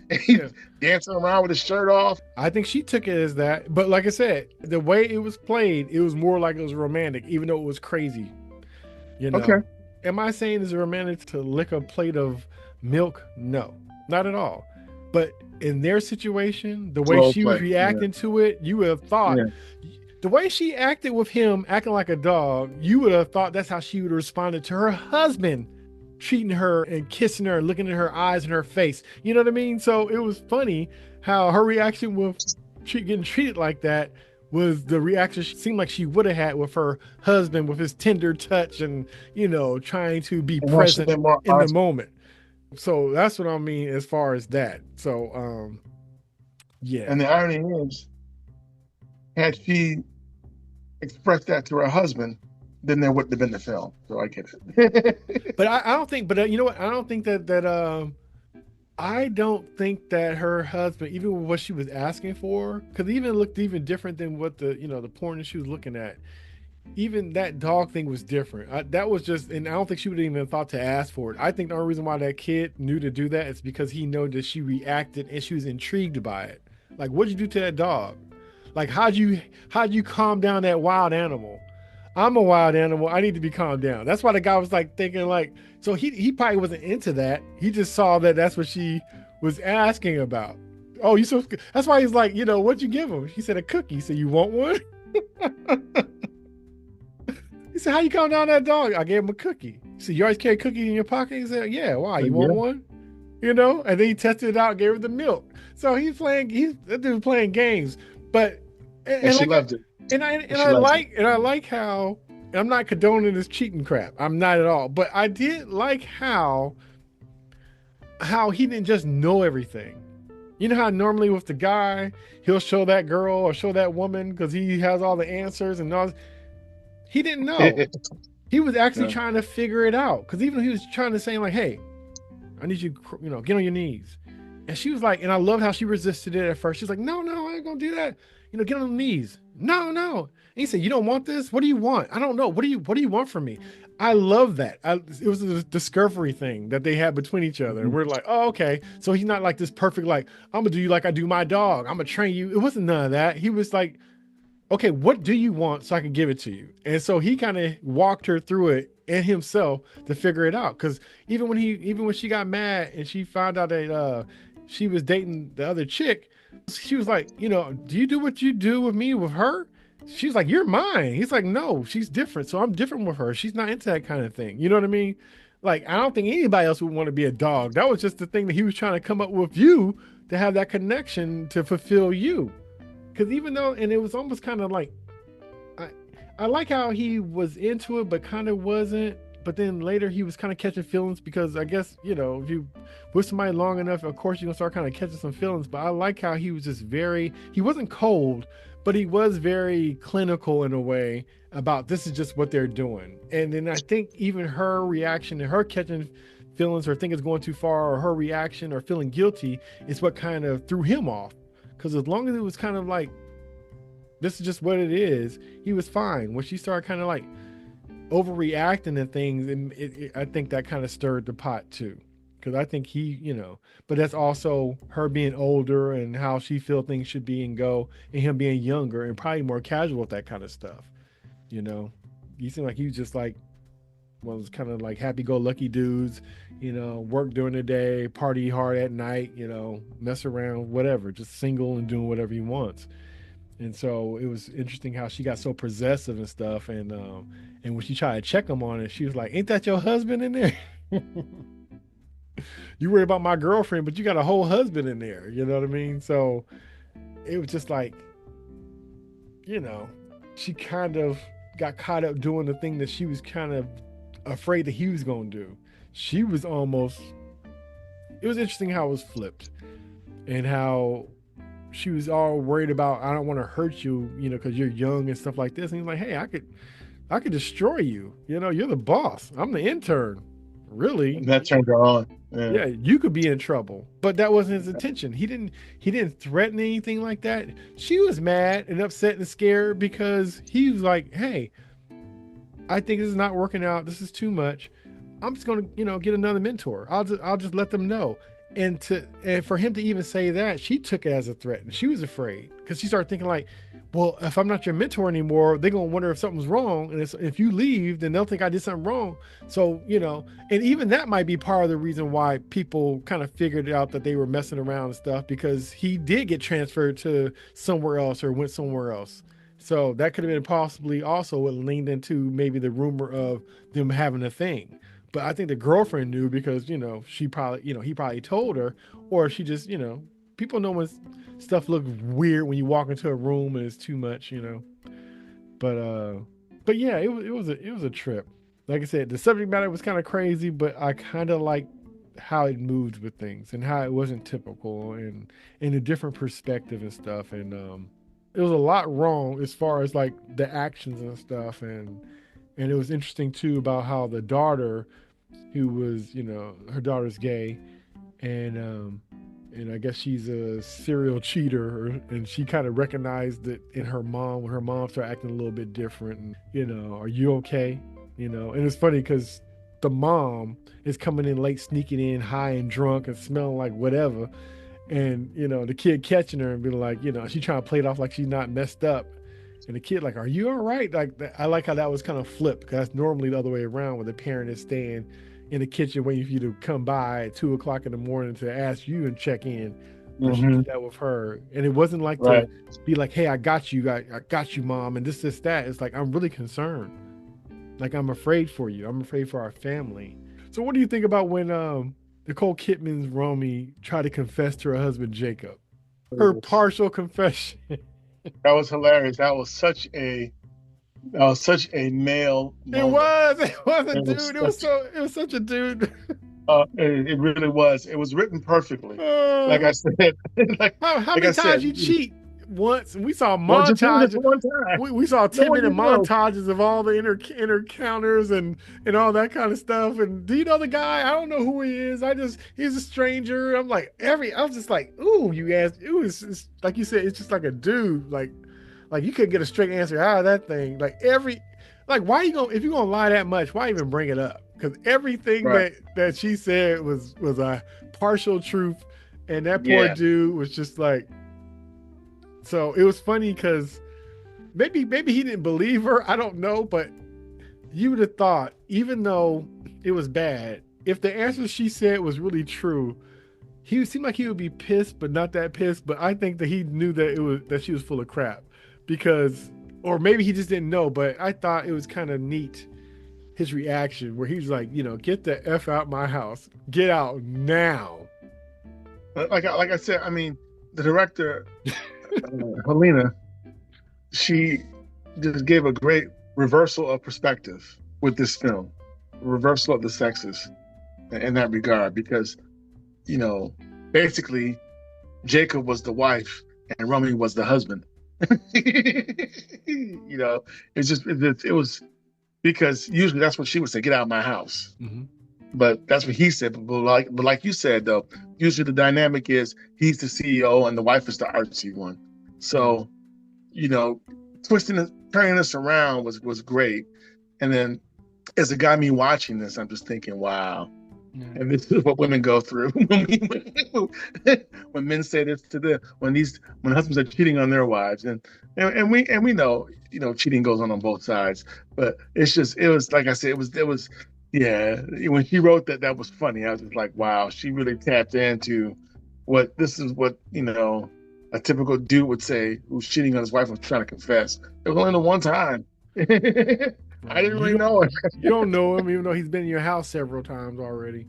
And he's yeah. dancing around with his shirt off. I think she took it as that, but like I said, the way it was played, it was more like it was romantic, even though it was crazy. Okay. Am I saying is it romantic to lick a plate of milk? No, not at all. But in their situation, the way Role she was play. Yeah. reacting to it, you would have thought Yeah. the way she acted with him, acting like a dog, you would have thought that's how she would have responded to her husband treating her and kissing her and looking in her eyes and her face. You know what I mean? So it was funny how her reaction with getting treated like that was the reaction she seemed like she would have had with her husband with his tender touch and trying to be And watch present them more in the honest. moment. So that's what I mean as far as that. So yeah. And the irony is, had she expressed that to her husband, then there wouldn't have been the film. So I get it. But I don't think. But you know what? I don't think that. I don't think that her husband, even with what she was asking for, because it even looked even different than what the porn that she was looking at. Even that dog thing was different. That was just, and I don't think she would have even thought to ask for it. I think the only reason why that kid knew to do that is because he knew that she reacted and she was intrigued by it. Like, what'd you do to that dog? Like, how'd you calm down that wild animal? I'm a wild animal. I need to be calmed down. That's why the guy was like thinking like, so he probably wasn't into that. He just saw that that's what she was asking about. Oh, you so, that's why he's like, what'd you give him? He said a cookie. He said, you want one? He said, how you calm down that dog? I gave him a cookie. He said, you always carry cookies in your pocket? He said, yeah, why? You want one? And then he tested it out, gave her the milk. So he's playing games. But And she loved it. And I like how, and I'm not condoning this cheating crap. I'm not at all. But I did like how he didn't just know everything. You know how normally with the guy, he'll show that girl or show that woman because he has all the answers and all. He didn't know. He was actually trying to figure it out. Because even he was trying to say like, hey, I need you, get on your knees. And she was like, and I love how she resisted it at first. She's like, no, I ain't gonna do that. Get on the knees. No. And he said, you don't want this? What do you want? I don't know. What do you want from me? I love that. It was a discovery thing that they had between each other. And we're like, oh, okay. So he's not like this perfect, like, I'm gonna do you like I do my dog. I'm gonna train you. It wasn't none of that. He was like, okay, what do you want so I can give it to you? And so he kind of walked her through it and himself to figure it out. Because even when she got mad and she found out that she was dating the other chick, she was like, do you do what you do with me with her? She's like, you're mine. He's like, no, she's different. So I'm different with her. She's not into that kind of thing. You know what I mean? Like, I don't think anybody else would want to be a dog. That was just the thing that he was trying to come up with you to have that connection to fulfill you. Because even though, and it was almost kind of like, I like how he was into it, but kind of wasn't. But then later he was kind of catching feelings because I guess, you know, if you with somebody long enough, of course you're gonna start kind of catching some feelings. But I like how he was just he wasn't cold, but he was very clinical in a way about this is just what they're doing. And then I think even her reaction and her catching feelings or think it's going too far, or her reaction or feeling guilty is what kind of threw him off. Because as long as it was kind of like, this is just what it is, he was fine. When she started kind of like overreacting to things, and I think that kind of stirred the pot too. Because I think he, you know, but that's also her being older and how she feel things should be and go, and him being younger and probably more casual with that kind of stuff. You know, he seemed like he was just like one of those kind of like happy-go-lucky dudes, you know, work during the day, party hard at night, you know, mess around, whatever, just single and doing whatever he wants. And so it was interesting how she got so possessive and stuff. And when she tried to check him on it, she was like, "Ain't that your husband in there? You worry about my girlfriend, but you got a whole husband in there." You know what I mean? So it was just like, you know, she kind of got caught up doing the thing that she was kind of afraid that he was going to do. She was almost, it was interesting how it was flipped and how she was all worried about, I don't want to hurt you, you know, because you're young and stuff like this. And he's like, hey, I could destroy you. You know, you're the boss. I'm the intern. Really? And that turned her on. Yeah, you could be in trouble. But that wasn't his intention. He didn't threaten anything like that. She was mad and upset and scared because he was like, hey, I think this is not working out. This is too much. I'm just gonna, you know, get another mentor. I'll just let them know. And for him to even say that, she took it as a threat, and she was afraid because she started thinking like, well, if I'm not your mentor anymore, they're gonna wonder if something's wrong, and if you leave, then they'll think I did something wrong. So, you know, and even that might be part of the reason why people kind of figured out that they were messing around and stuff, because he did get transferred to somewhere else or went somewhere else. So that could have been possibly also what leaned into maybe the rumor of them having a thing. But I think the girlfriend knew because, you know, she probably, you know, he probably told her, or she just, you know, people know when stuff looks weird when you walk into a room and it's too much, you know. But yeah, it was a trip. Like I said, the subject matter was kind of crazy, but I kind of like how it moved with things and how it wasn't typical and in a different perspective and stuff. And it was a lot wrong as far as like the actions and stuff. And it was interesting too about how the daughter, who was, you know, her daughter's gay, and I guess she's a serial cheater, and she kind of recognized it in her mom when her mom started acting a little bit different. And, you know, are you okay? You know, and it's funny because the mom is coming in late, sneaking in high and drunk and smelling like whatever. And, you know, the kid catching her and being like, you know, she trying to play it off like she's not messed up. And the kid like, are you all right? Like, I like how that was kind of flipped, because that's normally the other way around, where the parent is staying in the kitchen waiting for you to come by at 2:00 in the morning to ask you and check in. But she did that with her. And it wasn't like to be like, hey, I got you, mom, and this, that. It's like, I'm really concerned. Like, I'm afraid for you. I'm afraid for our family. So what do you think about when Nicole Kidman's Romy tried to confess to her husband, Jacob? Her partial confession. That was hilarious. That was such a male moment. It was a dude. It was such a dude. It really was. It was written perfectly. Like I said, how many times you cheat? Once. We saw montages. We saw 10-minute montages of all the encounters and all that kind of stuff. And do you know the guy? I don't know who he is. He's a stranger. I'm like, I was just like, ooh, you asked. It was like you said, it's just like a dude. Like you couldn't get a straight answer out of that thing. Why you gonna, if you're gonna lie that much, why even bring it up? Because everything that she said was a partial truth, and that poor dude was just like. So it was funny because maybe he didn't believe her. I don't know, but you would have thought, even though it was bad, if the answer she said was really true, he seemed like he would be pissed, but not that pissed. But I think that he knew that she was full of crap, because, or maybe he just didn't know. But I thought it was kind of neat, his reaction, where he was like, you know, get the F out my house, get out now. Like I said, I mean, the director. Helena, she just gave a great reversal of perspective with this film, reversal of the sexes in that regard, because, basically Jacob was the wife and Romy was the husband. It was because usually that's what she would say, get out of my house. Mm-hmm. But that's what he said. But like you said, though, usually the dynamic is he's the CEO and the wife is the artsy one. So, turning this around was great. And then as a guy, me watching this, I'm just thinking, wow. Yeah. And this is what women go through when men say this to them, when husbands are cheating on their wives, and we know, cheating goes on both sides. But it was like I said, it was. Yeah, when she wrote that was funny. I was just like, wow, she really tapped into what a typical dude would say who's cheating on his wife and trying to confess. It was only the one time. I didn't really know it. You don't know him, even though he's been in your house several times already.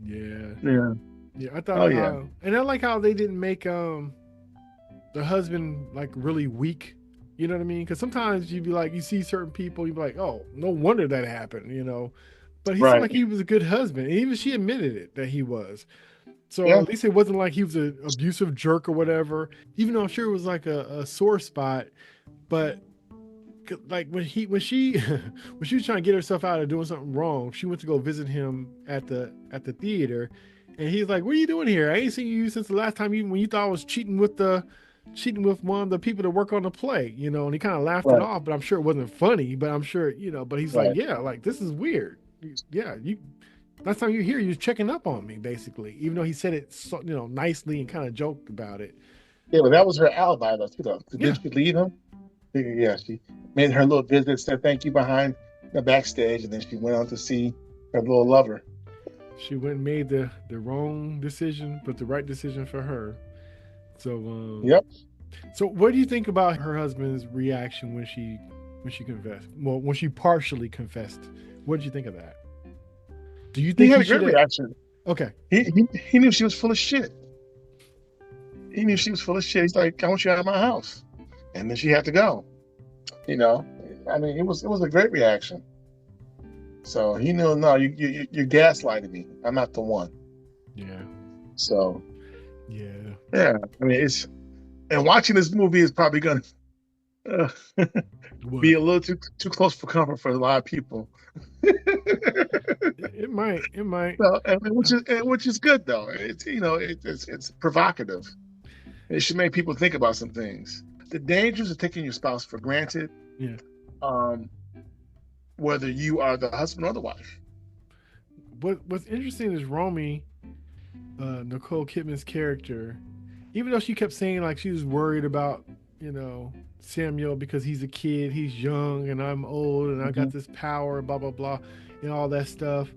Yeah. I thought. Oh, yeah. And I like how they didn't make the husband like really weak. You know what I mean? Because sometimes you'd be like, you see certain people, you'd be like, oh, no wonder that happened, But he seemed like he was a good husband. And even she admitted it, that he was. So at least it wasn't like he was an abusive jerk or whatever, even though I'm sure it was like a sore spot. But like when she was trying to get herself out of doing something wrong, she went to go visit him at the theater. And he's like, what are you doing here? I ain't seen you since the last time when you thought I was cheating with one of the people that work on the play, and he kind of laughed it off, but I'm sure it wasn't funny, but I'm sure, but he's like, yeah, like, this is weird. Yeah. Last time you were here, you was checking up on me, basically, even though he said it, so, nicely and kind of joked about it. Yeah, but that was her alibi, though, too, though. Didn't she leave him? Yeah, she made her little visit, said thank you behind the backstage, and then she went on to see her little lover. She went and made the wrong decision, but the right decision for her. So yep. So what do you think about her husband's reaction when she confessed? Well, when she partially confessed, what did you think of that? Do you think he had a great reaction? Okay. He knew she was full of shit. He knew she was full of shit. He's like, I want you out of my house, and then she had to go. I mean, it was a great reaction. So he knew, no, you're gaslighting me. I'm not the one. Yeah. So. Yeah. I mean, and watching this movie is probably gonna be a little too close for comfort for a lot of people. It might. So, which is good though. It's provocative. It should make people think about some things. The dangers of taking your spouse for granted. Yeah. Whether you are the husband or the wife. What's interesting is Romy, Nicole Kidman's character, even though she kept saying like she was worried about, Samuel because he's a kid, he's young, and I'm old, and I got this power, blah, blah, blah, and all that stuff.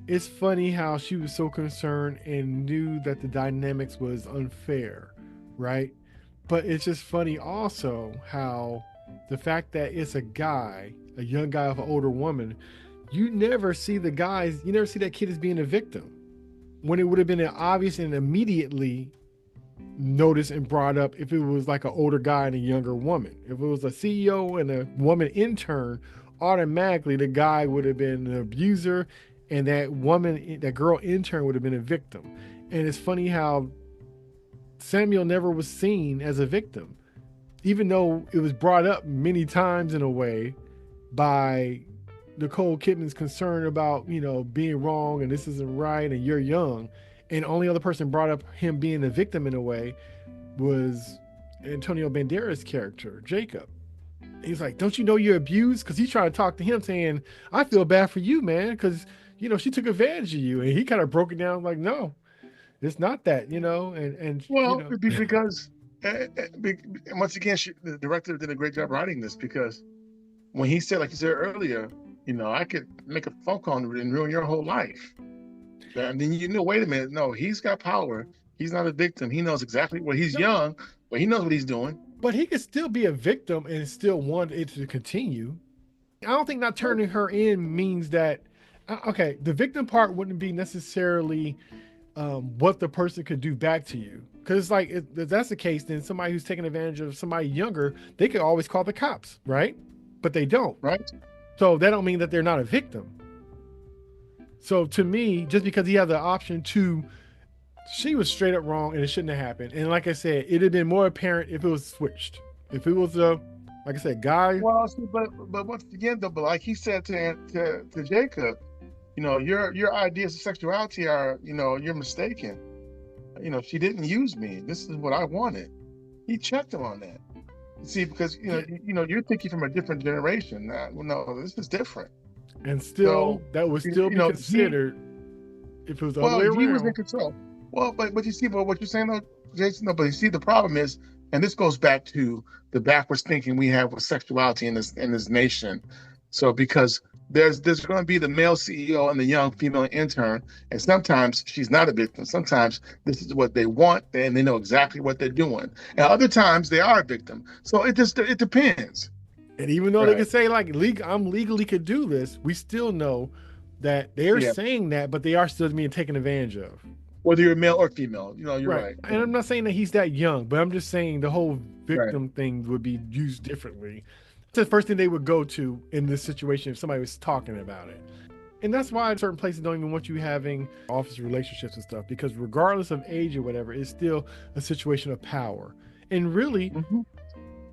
It's funny how she was so concerned and knew that the dynamics was unfair, right? But it's just funny also how the fact that it's a young guy of an older woman, you never see that kid as being a victim, when it would have been obvious and immediately noticed and brought up if it was like an older guy and a younger woman. If it was a CEO and a woman intern, automatically the guy would have been an abuser and that girl intern would have been a victim. And it's funny how Samuel never was seen as a victim, even though it was brought up many times in a way by Nicole Kidman's concern about, being wrong and this isn't right and you're young. And only other person brought up him being a victim in a way was Antonio Banderas' character, Jacob. He's like, don't you know you're abused? Because he's trying to talk to him saying, I feel bad for you, man, because, she took advantage of you. And he kind of broke it down like, no, it's not that, because once again, the director did a great job writing this, because when he said, like you said earlier, I could make a phone call and ruin your whole life. And then wait a minute, no, he's got power. He's not a victim. He knows exactly what he's young, but he knows what he's doing. But he could still be a victim and still want it to continue. I don't think not turning her in means that, okay, the victim part wouldn't be necessarily what the person could do back to you. Because like, if that's the case, then somebody who's taking advantage of somebody younger, they could always call the cops, right? but they don't. Right. So that don't mean that they're not a victim. So to me, just because he had the option to, she was straight up wrong and it shouldn't have happened. And like I said, it'd have been more apparent if it was switched. If it was a, like I said, guy. Well, see, but once again, though, but like he said to Jacob, your ideas of sexuality are, you're mistaken. She didn't use me. This is what I wanted. He checked him on that. See, because you're thinking from a different generation. No, this is different. And still, that would still be considered if it was the other way around. He was in control. Well, but you see, but what you're saying though, Jason, but you see, the problem is, and this goes back to the backwards thinking we have with sexuality in this nation. So because there's going to be the male CEO and the young female intern, and sometimes she's not a victim. Sometimes this is what they want, and they know exactly what they're doing. And other times they are a victim. So it depends. And even though they can say like, I'm legally could do this, we still know that they're saying that, but they are still being taken advantage of. Whether you're male or female, you're right. And I'm not saying that he's that young, but I'm just saying the whole victim thing would be used differently. It's the first thing they would go to in this situation if somebody was talking about it. And that's why certain places don't even want you having office relationships and stuff, because regardless of age or whatever, it's still a situation of power. And really,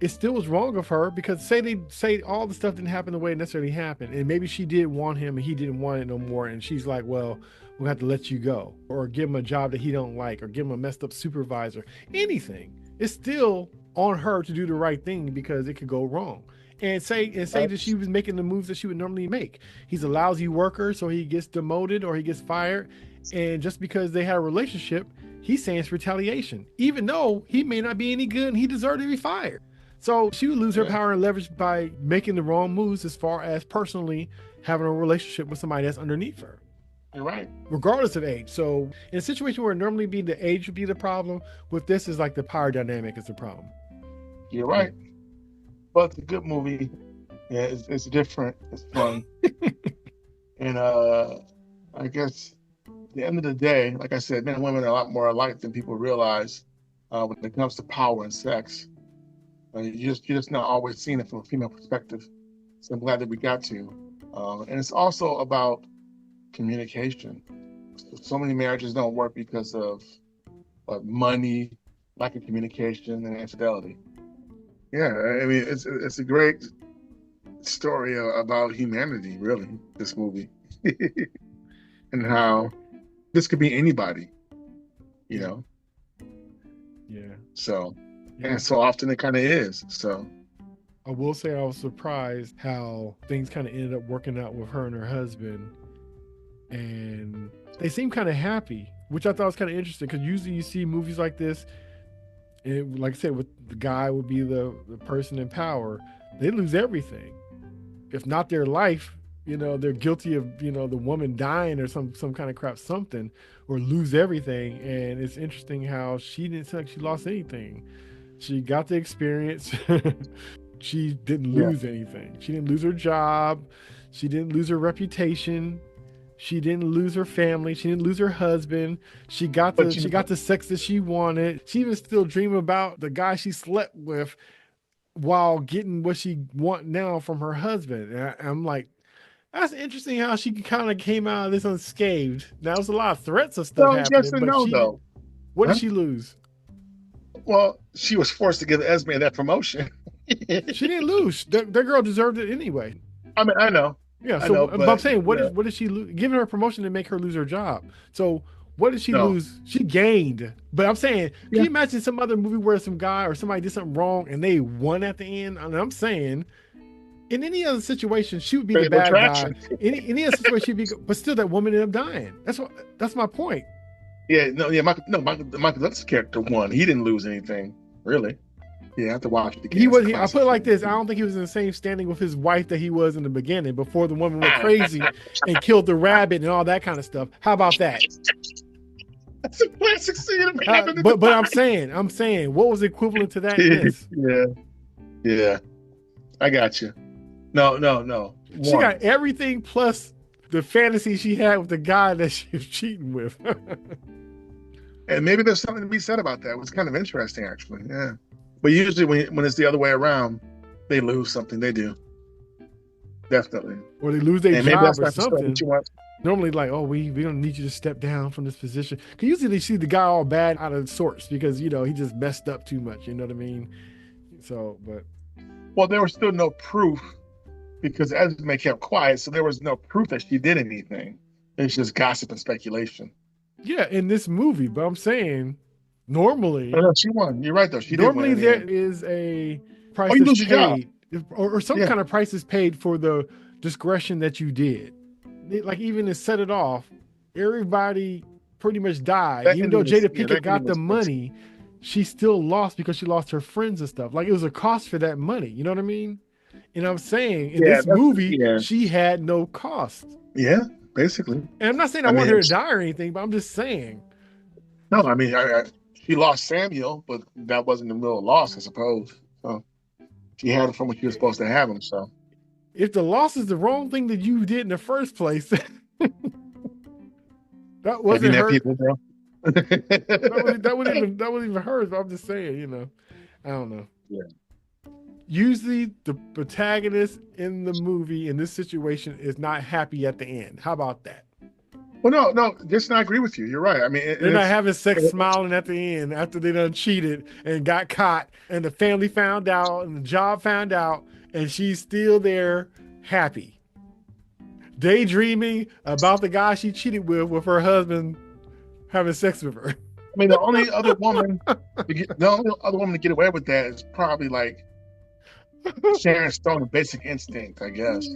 it still was wrong of her, because say all the stuff didn't happen the way it necessarily happened, and maybe she did want him and he didn't want it no more, and she's like, well, we'll have to let you go, or give him a job that he don't like, or give him a messed up supervisor. Anything, it's still on her to do the right thing, because it could go wrong. And say that she was making the moves that she would normally make. He's a lousy worker, so he gets demoted or he gets fired, and just because they had a relationship, he's saying it's retaliation, even though he may not be any good and he deserved to be fired. So she would lose her power and leverage by making the wrong moves as far as personally having a relationship with somebody that's underneath her. You're right. Regardless of age. So in a situation where normally the age would be the problem, with this is like the power dynamic is the problem. You're right. But it's a good movie. Yeah, it's different. It's fun. And I guess at the end of the day, like I said, men and women are a lot more alike than people realize when it comes to power and sex. You're just not always seeing it from a female perspective. So I'm glad that we got to. And it's also about communication. So many marriages don't work because of money, lack of communication, and infidelity. Yeah, I mean, it's a great story about humanity, really, this movie. And how this could be anybody, Yeah. So, and so often it kind of is, so. I will say I was surprised how things kind of ended up working out with her and her husband. And they seem kind of happy, which I thought was kind of interesting, because usually you see movies like this, and like I said, with the guy would be the person in power, they lose everything. If not their life, they're guilty of, the woman dying or some kind of crap, something, or lose everything. And it's interesting how she didn't seem like she lost anything. She got the experience. She didn't lose anything. She didn't lose her job. She didn't lose her reputation. She didn't lose her family. She didn't lose her husband. She got the sex that she wanted. She even still dream about the guy she slept with while getting what she want now from her husband. And I'm like, that's interesting how she kind of came out of this unscathed. Now, there's a lot of threats of stuff happening. Yes and no, though. What did she lose? Well, she was forced to give Esme that promotion. She didn't lose. That girl deserved it anyway. I mean, I know. Yeah, so but I'm saying, what did she lose? Giving her a promotion to make her lose her job. So what did she lose? She gained. But I'm saying, can you imagine some other movie where some guy or somebody did something wrong and they won at the end? And I'm saying, in any other situation, she would be the bad guy. Any other situation, she'd be, but still, that woman ended up dying. That's my point. Michael Douglas' character won. He didn't lose anything, really. Yeah, I have to watch it again. I put it like this: I don't think he was in the same standing with his wife that he was in the beginning, before the woman went crazy and killed the rabbit and all that kind of stuff. How about that? That's a classic scene. But I'm saying, what was equivalent to that? Yeah, I got you. No. She got everything plus the fantasy she had with the guy that she was cheating with. And maybe there's something to be said about that. It was kind of interesting, actually. Yeah. But usually when it's the other way around, they lose something. They do. definitely. Or they lose their And maybe job that's or not the story something. that you want. Normally, like, oh, we don't need you to step down from this position. Because usually they see the guy all bad out of sorts because, you know, he just messed up too much. You know what I mean? So, but. Well, there was still no proof because Esme kept quiet. So there was no proof that she did anything. It's just gossip and speculation. Yeah, in this movie. But I'm saying, normally. No, she won. You're right, though. She normally did win. There is a price you that's lose your paid. Or some kind of price is paid for the discretion that you did. Like even to set it off, everybody pretty much died. That even though ending Jada was- Pinkett that got ending the was money, she still lost because she lost her friends and stuff. Like it was a cost for that money. You know what I mean? And I'm saying in this movie, she had no cost. Yeah, basically. And I'm not saying I want her to die or anything, but I'm just saying. No, I mean, she lost Samuel, but that wasn't a real loss, I suppose. So she had him from when she was supposed to have him. So if the loss is the wrong thing that you did in the first place, that wasn't her. People, bro. that wasn't even hers. But I'm just saying, you know, I don't know. Yeah. Usually, the protagonist in the movie in this situation is not happy at the end. How about that? Well, no, just I agree with you. You're right. I mean, they're not having sex, smiling at the end after they done cheated and got caught, and the family found out, and the job found out, and she's still there, happy, daydreaming about the guy she cheated with her husband having sex with her. I mean, the only other woman to get away with that is probably like Sharon Stone in Basic Instinct, I guess.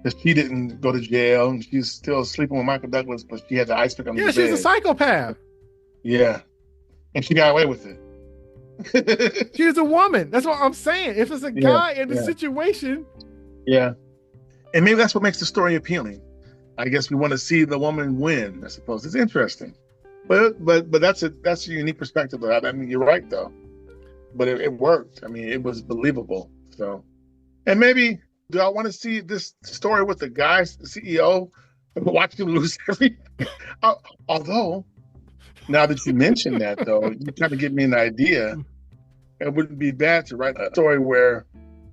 Because she didn't go to jail and she's still sleeping with Michael Douglas, but she had the ice pick on the bed. Yeah, she's a psychopath. Yeah. And she got away with it. She's a woman. That's what I'm saying. If it's a guy in the situation. Yeah. And maybe that's what makes the story appealing. I guess we want to see the woman win, I suppose. It's interesting. But that's a unique perspective. I mean, you're right though. But it worked. I mean, it was believable. So, and maybe do I want to see this story with the guy, the CEO, watch him lose everything? Although, now that you mention that, though, you kind of give me an idea. It wouldn't be bad to write a story where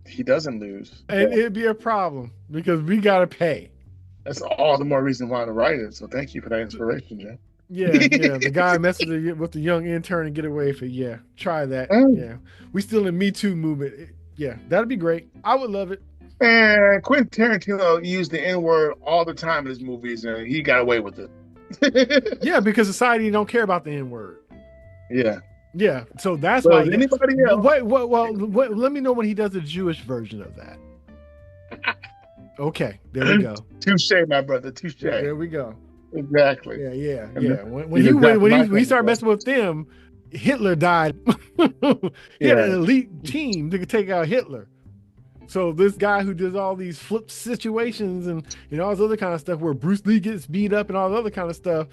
he doesn't lose. And it'd be a problem because we got to pay. That's all the more reason why to write it. So thank you for that inspiration, Jay. Yeah. The guy messes with the young intern and get away for try that. Yeah. We still in Me Too movement. Yeah, that'd be great. I would love it. And Quentin Tarantino used the N-word all the time in his movies, and he got away with it. Yeah, because society don't care about the N-word. Yeah. Yeah, so that's why. Anybody else? Wait, let me know when he does a Jewish version of that. Okay, there we go. Touche, my brother. Touche. Yeah, there we go. Exactly. Yeah. When he started messing with them, Hitler died. He had an elite team that could take out Hitler. So this guy who does all these flip situations and all this other kind of stuff where Bruce Lee gets beat up and all the other kind of stuff.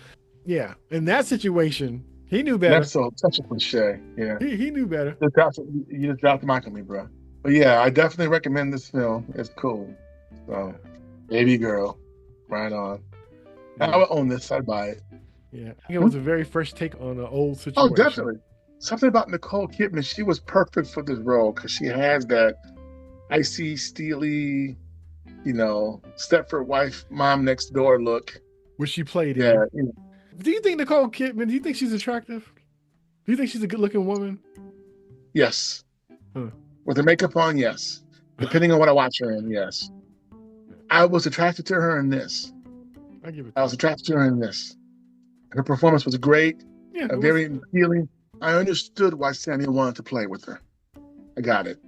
Yeah. In that situation, he knew better. That's such a cliche. Yeah. He knew better. You just dropped the mic on me, bro. But yeah, I definitely recommend this film. It's cool. So, Babygirl, right on. I would own this. I'd buy it. Yeah. I think it was a very fresh take on an old situation. Oh, definitely. Something about Nicole Kidman. She was perfect for this role because she has that icy, steely, Stepford wife, mom next door look. Which she played in. Do you think Nicole Kidman, do you think she's attractive? Do you think she's a good looking woman? Yes. With her makeup on, yes. Depending on what I watch her in, yes. I was attracted to her in this. I was attracted to her in this. Her performance was great. Yeah, very appealing. I understood why Samuel wanted to play with her. I got it.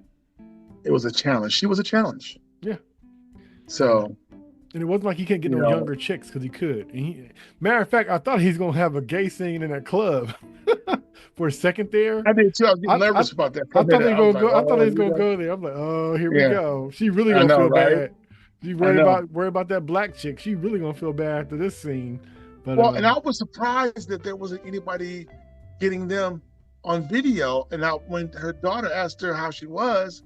It was a challenge. She was a challenge. Yeah. So. And it wasn't like he couldn't get no younger chicks because he could. Matter of fact, I thought he's going to have a gay scene in that club for a second there. I did too. I was getting nervous about that. I thought he was going to go there. I'm like, oh, here we go. She really going to feel bad. She worried about that black chick. She really going to feel bad after this scene. But, and I was surprised that there wasn't anybody getting them on video. And when her daughter asked her how she was,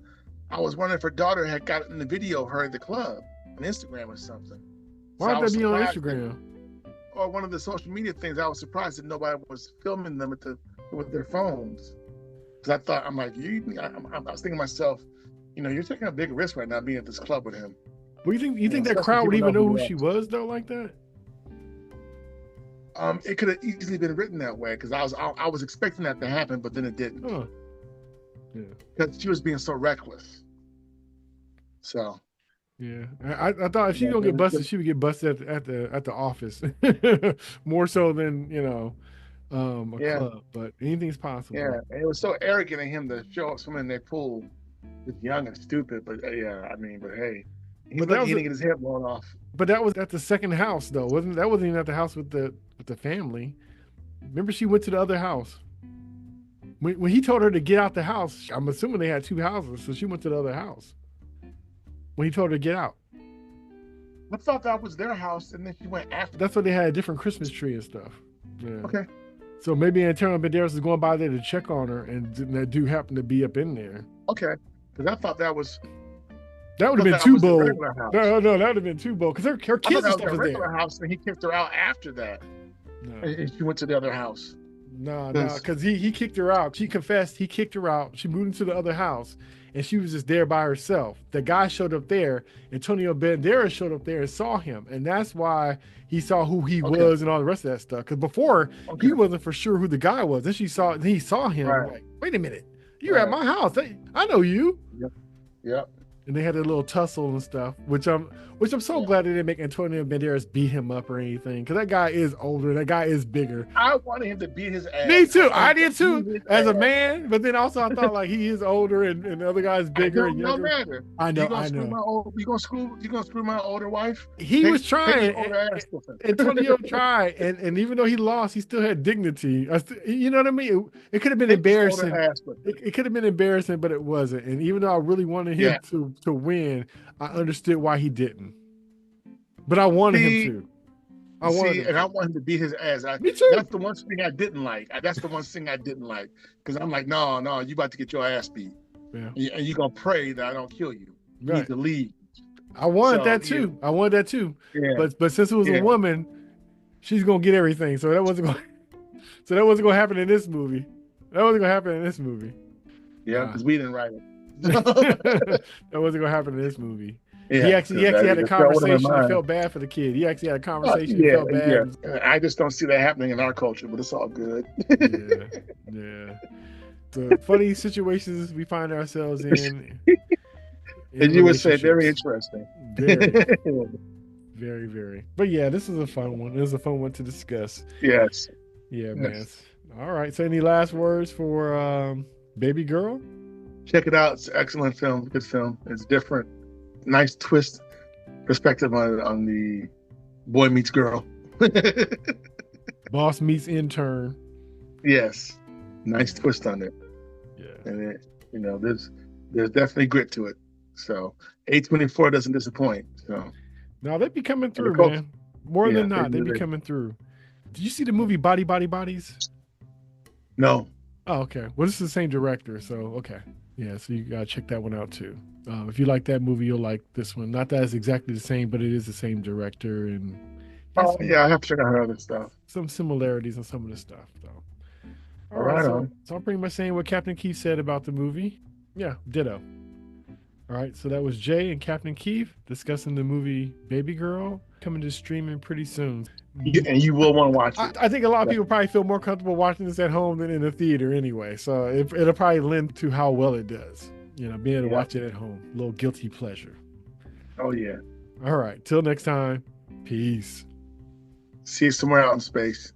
I was wondering if her daughter had gotten the video of her at the club on Instagram or something. Why would that be on Instagram? Or one of the social media things. I was surprised that nobody was filming them with their phones. Because I was thinking to myself, you're taking a big risk right now being at this club with him. Well, you think that especially crowd would people even know who he she is. was though, like that? It could have easily been written that way because I was expecting that to happen, but then it didn't. Huh. Yeah. Because she was being so reckless. So. Yeah, I thought if she's gonna get busted, she would get busted at the office more so than a club. But anything's possible. Yeah, and it was so arrogant of him to show up swimming in their pool. Just young and stupid, but but hey, he didn't get his head blown off. But that was at the second house though, wasn't even at the house with the family? Remember, she went to the other house. When he told her to get out the house, I'm assuming they had two houses, so she went to the other house. When he told her to get out. I thought that was their house, and then she went after. That's why they had a different Christmas tree and stuff. Yeah. Okay. So maybe Antonio Banderas is going by there to check on her, and that dude happened to be up in there. Okay, because I thought that was. That would have been too bold. No, that would have been too bold because her kids and stuff was there. House, and he kicked her out after that. No. And she went to the other house. No, because he kicked her out. She confessed he kicked her out. She moved into the other house, and she was just there by herself. The guy showed up there. Antonio Banderas showed up there and saw him, and that's why he saw who he was and all the rest of that stuff. Because before he wasn't for sure who the guy was. Then he saw him. Right. Like, wait a minute, you're at my house. I know you. Yep. And they had a little tussle and stuff, which I'm so glad they didn't make Antonio Banderas beat him up or anything, because that guy is older, that guy is bigger. I wanted him to beat his ass. Me too. I did too, as a man. But then also I thought like he is older and the other guy's bigger and younger. No matter. I know. You gonna screw my older wife? He was trying. Antonio tried, and even though he lost, he still had dignity. You know what I mean? It could have been embarrassing. It could have been embarrassing, but it wasn't. And even though I really wanted him to win, I understood why he didn't. But I wanted him to. I want him to beat his ass. Me too. That's the one thing I didn't like. Because I'm like, no, you about to get your ass beat. Yeah. And you're gonna pray that I don't kill you. You need to leave. I wanted that too. I wanted that too. Yeah. But since it was a woman, she's gonna get everything. So that wasn't gonna happen in this movie. Yeah, because we didn't write it. That wasn't gonna happen in this movie. Yeah, he actually had a conversation and felt bad for the kid. He actually had a conversation and felt bad. Yeah. I just don't see that happening in our culture, but it's all good. Yeah. The funny situations we find ourselves in and you would say very interesting. Very, very. But yeah, this is a fun one. It was a fun one to discuss. Yes. Yeah, man. All right. So any last words for Babygirl? Check it out. It's an excellent film. Good film. It's different. Nice twist perspective on the boy meets girl. Boss meets intern. Yes. Nice twist on it. Yeah. And there's definitely grit to it. So A24 doesn't disappoint. So now they be coming through, man. More than not, they be coming through. Did you see the movie Bodies? No. Oh, okay. Well, this is the same director, so okay. Yeah, so you gotta check that one out too. If you like that movie, you'll like this one. Not that it's exactly the same, but it is the same director and. I have to check out her other stuff. Some similarities in some of the stuff, though. All right. So I'm pretty much saying what Captain Keith said about the movie. Yeah, ditto. All right, so that was Jay and Captain Keith discussing the movie Babygirl, coming to streaming pretty soon. And you will want to watch it. I think a lot of people probably feel more comfortable watching this at home than in the theater anyway. So it'll probably lend to how well it does. Being able to watch it at home. A little guilty pleasure. Oh, yeah. All right. Till next time. Peace. See you somewhere out in space.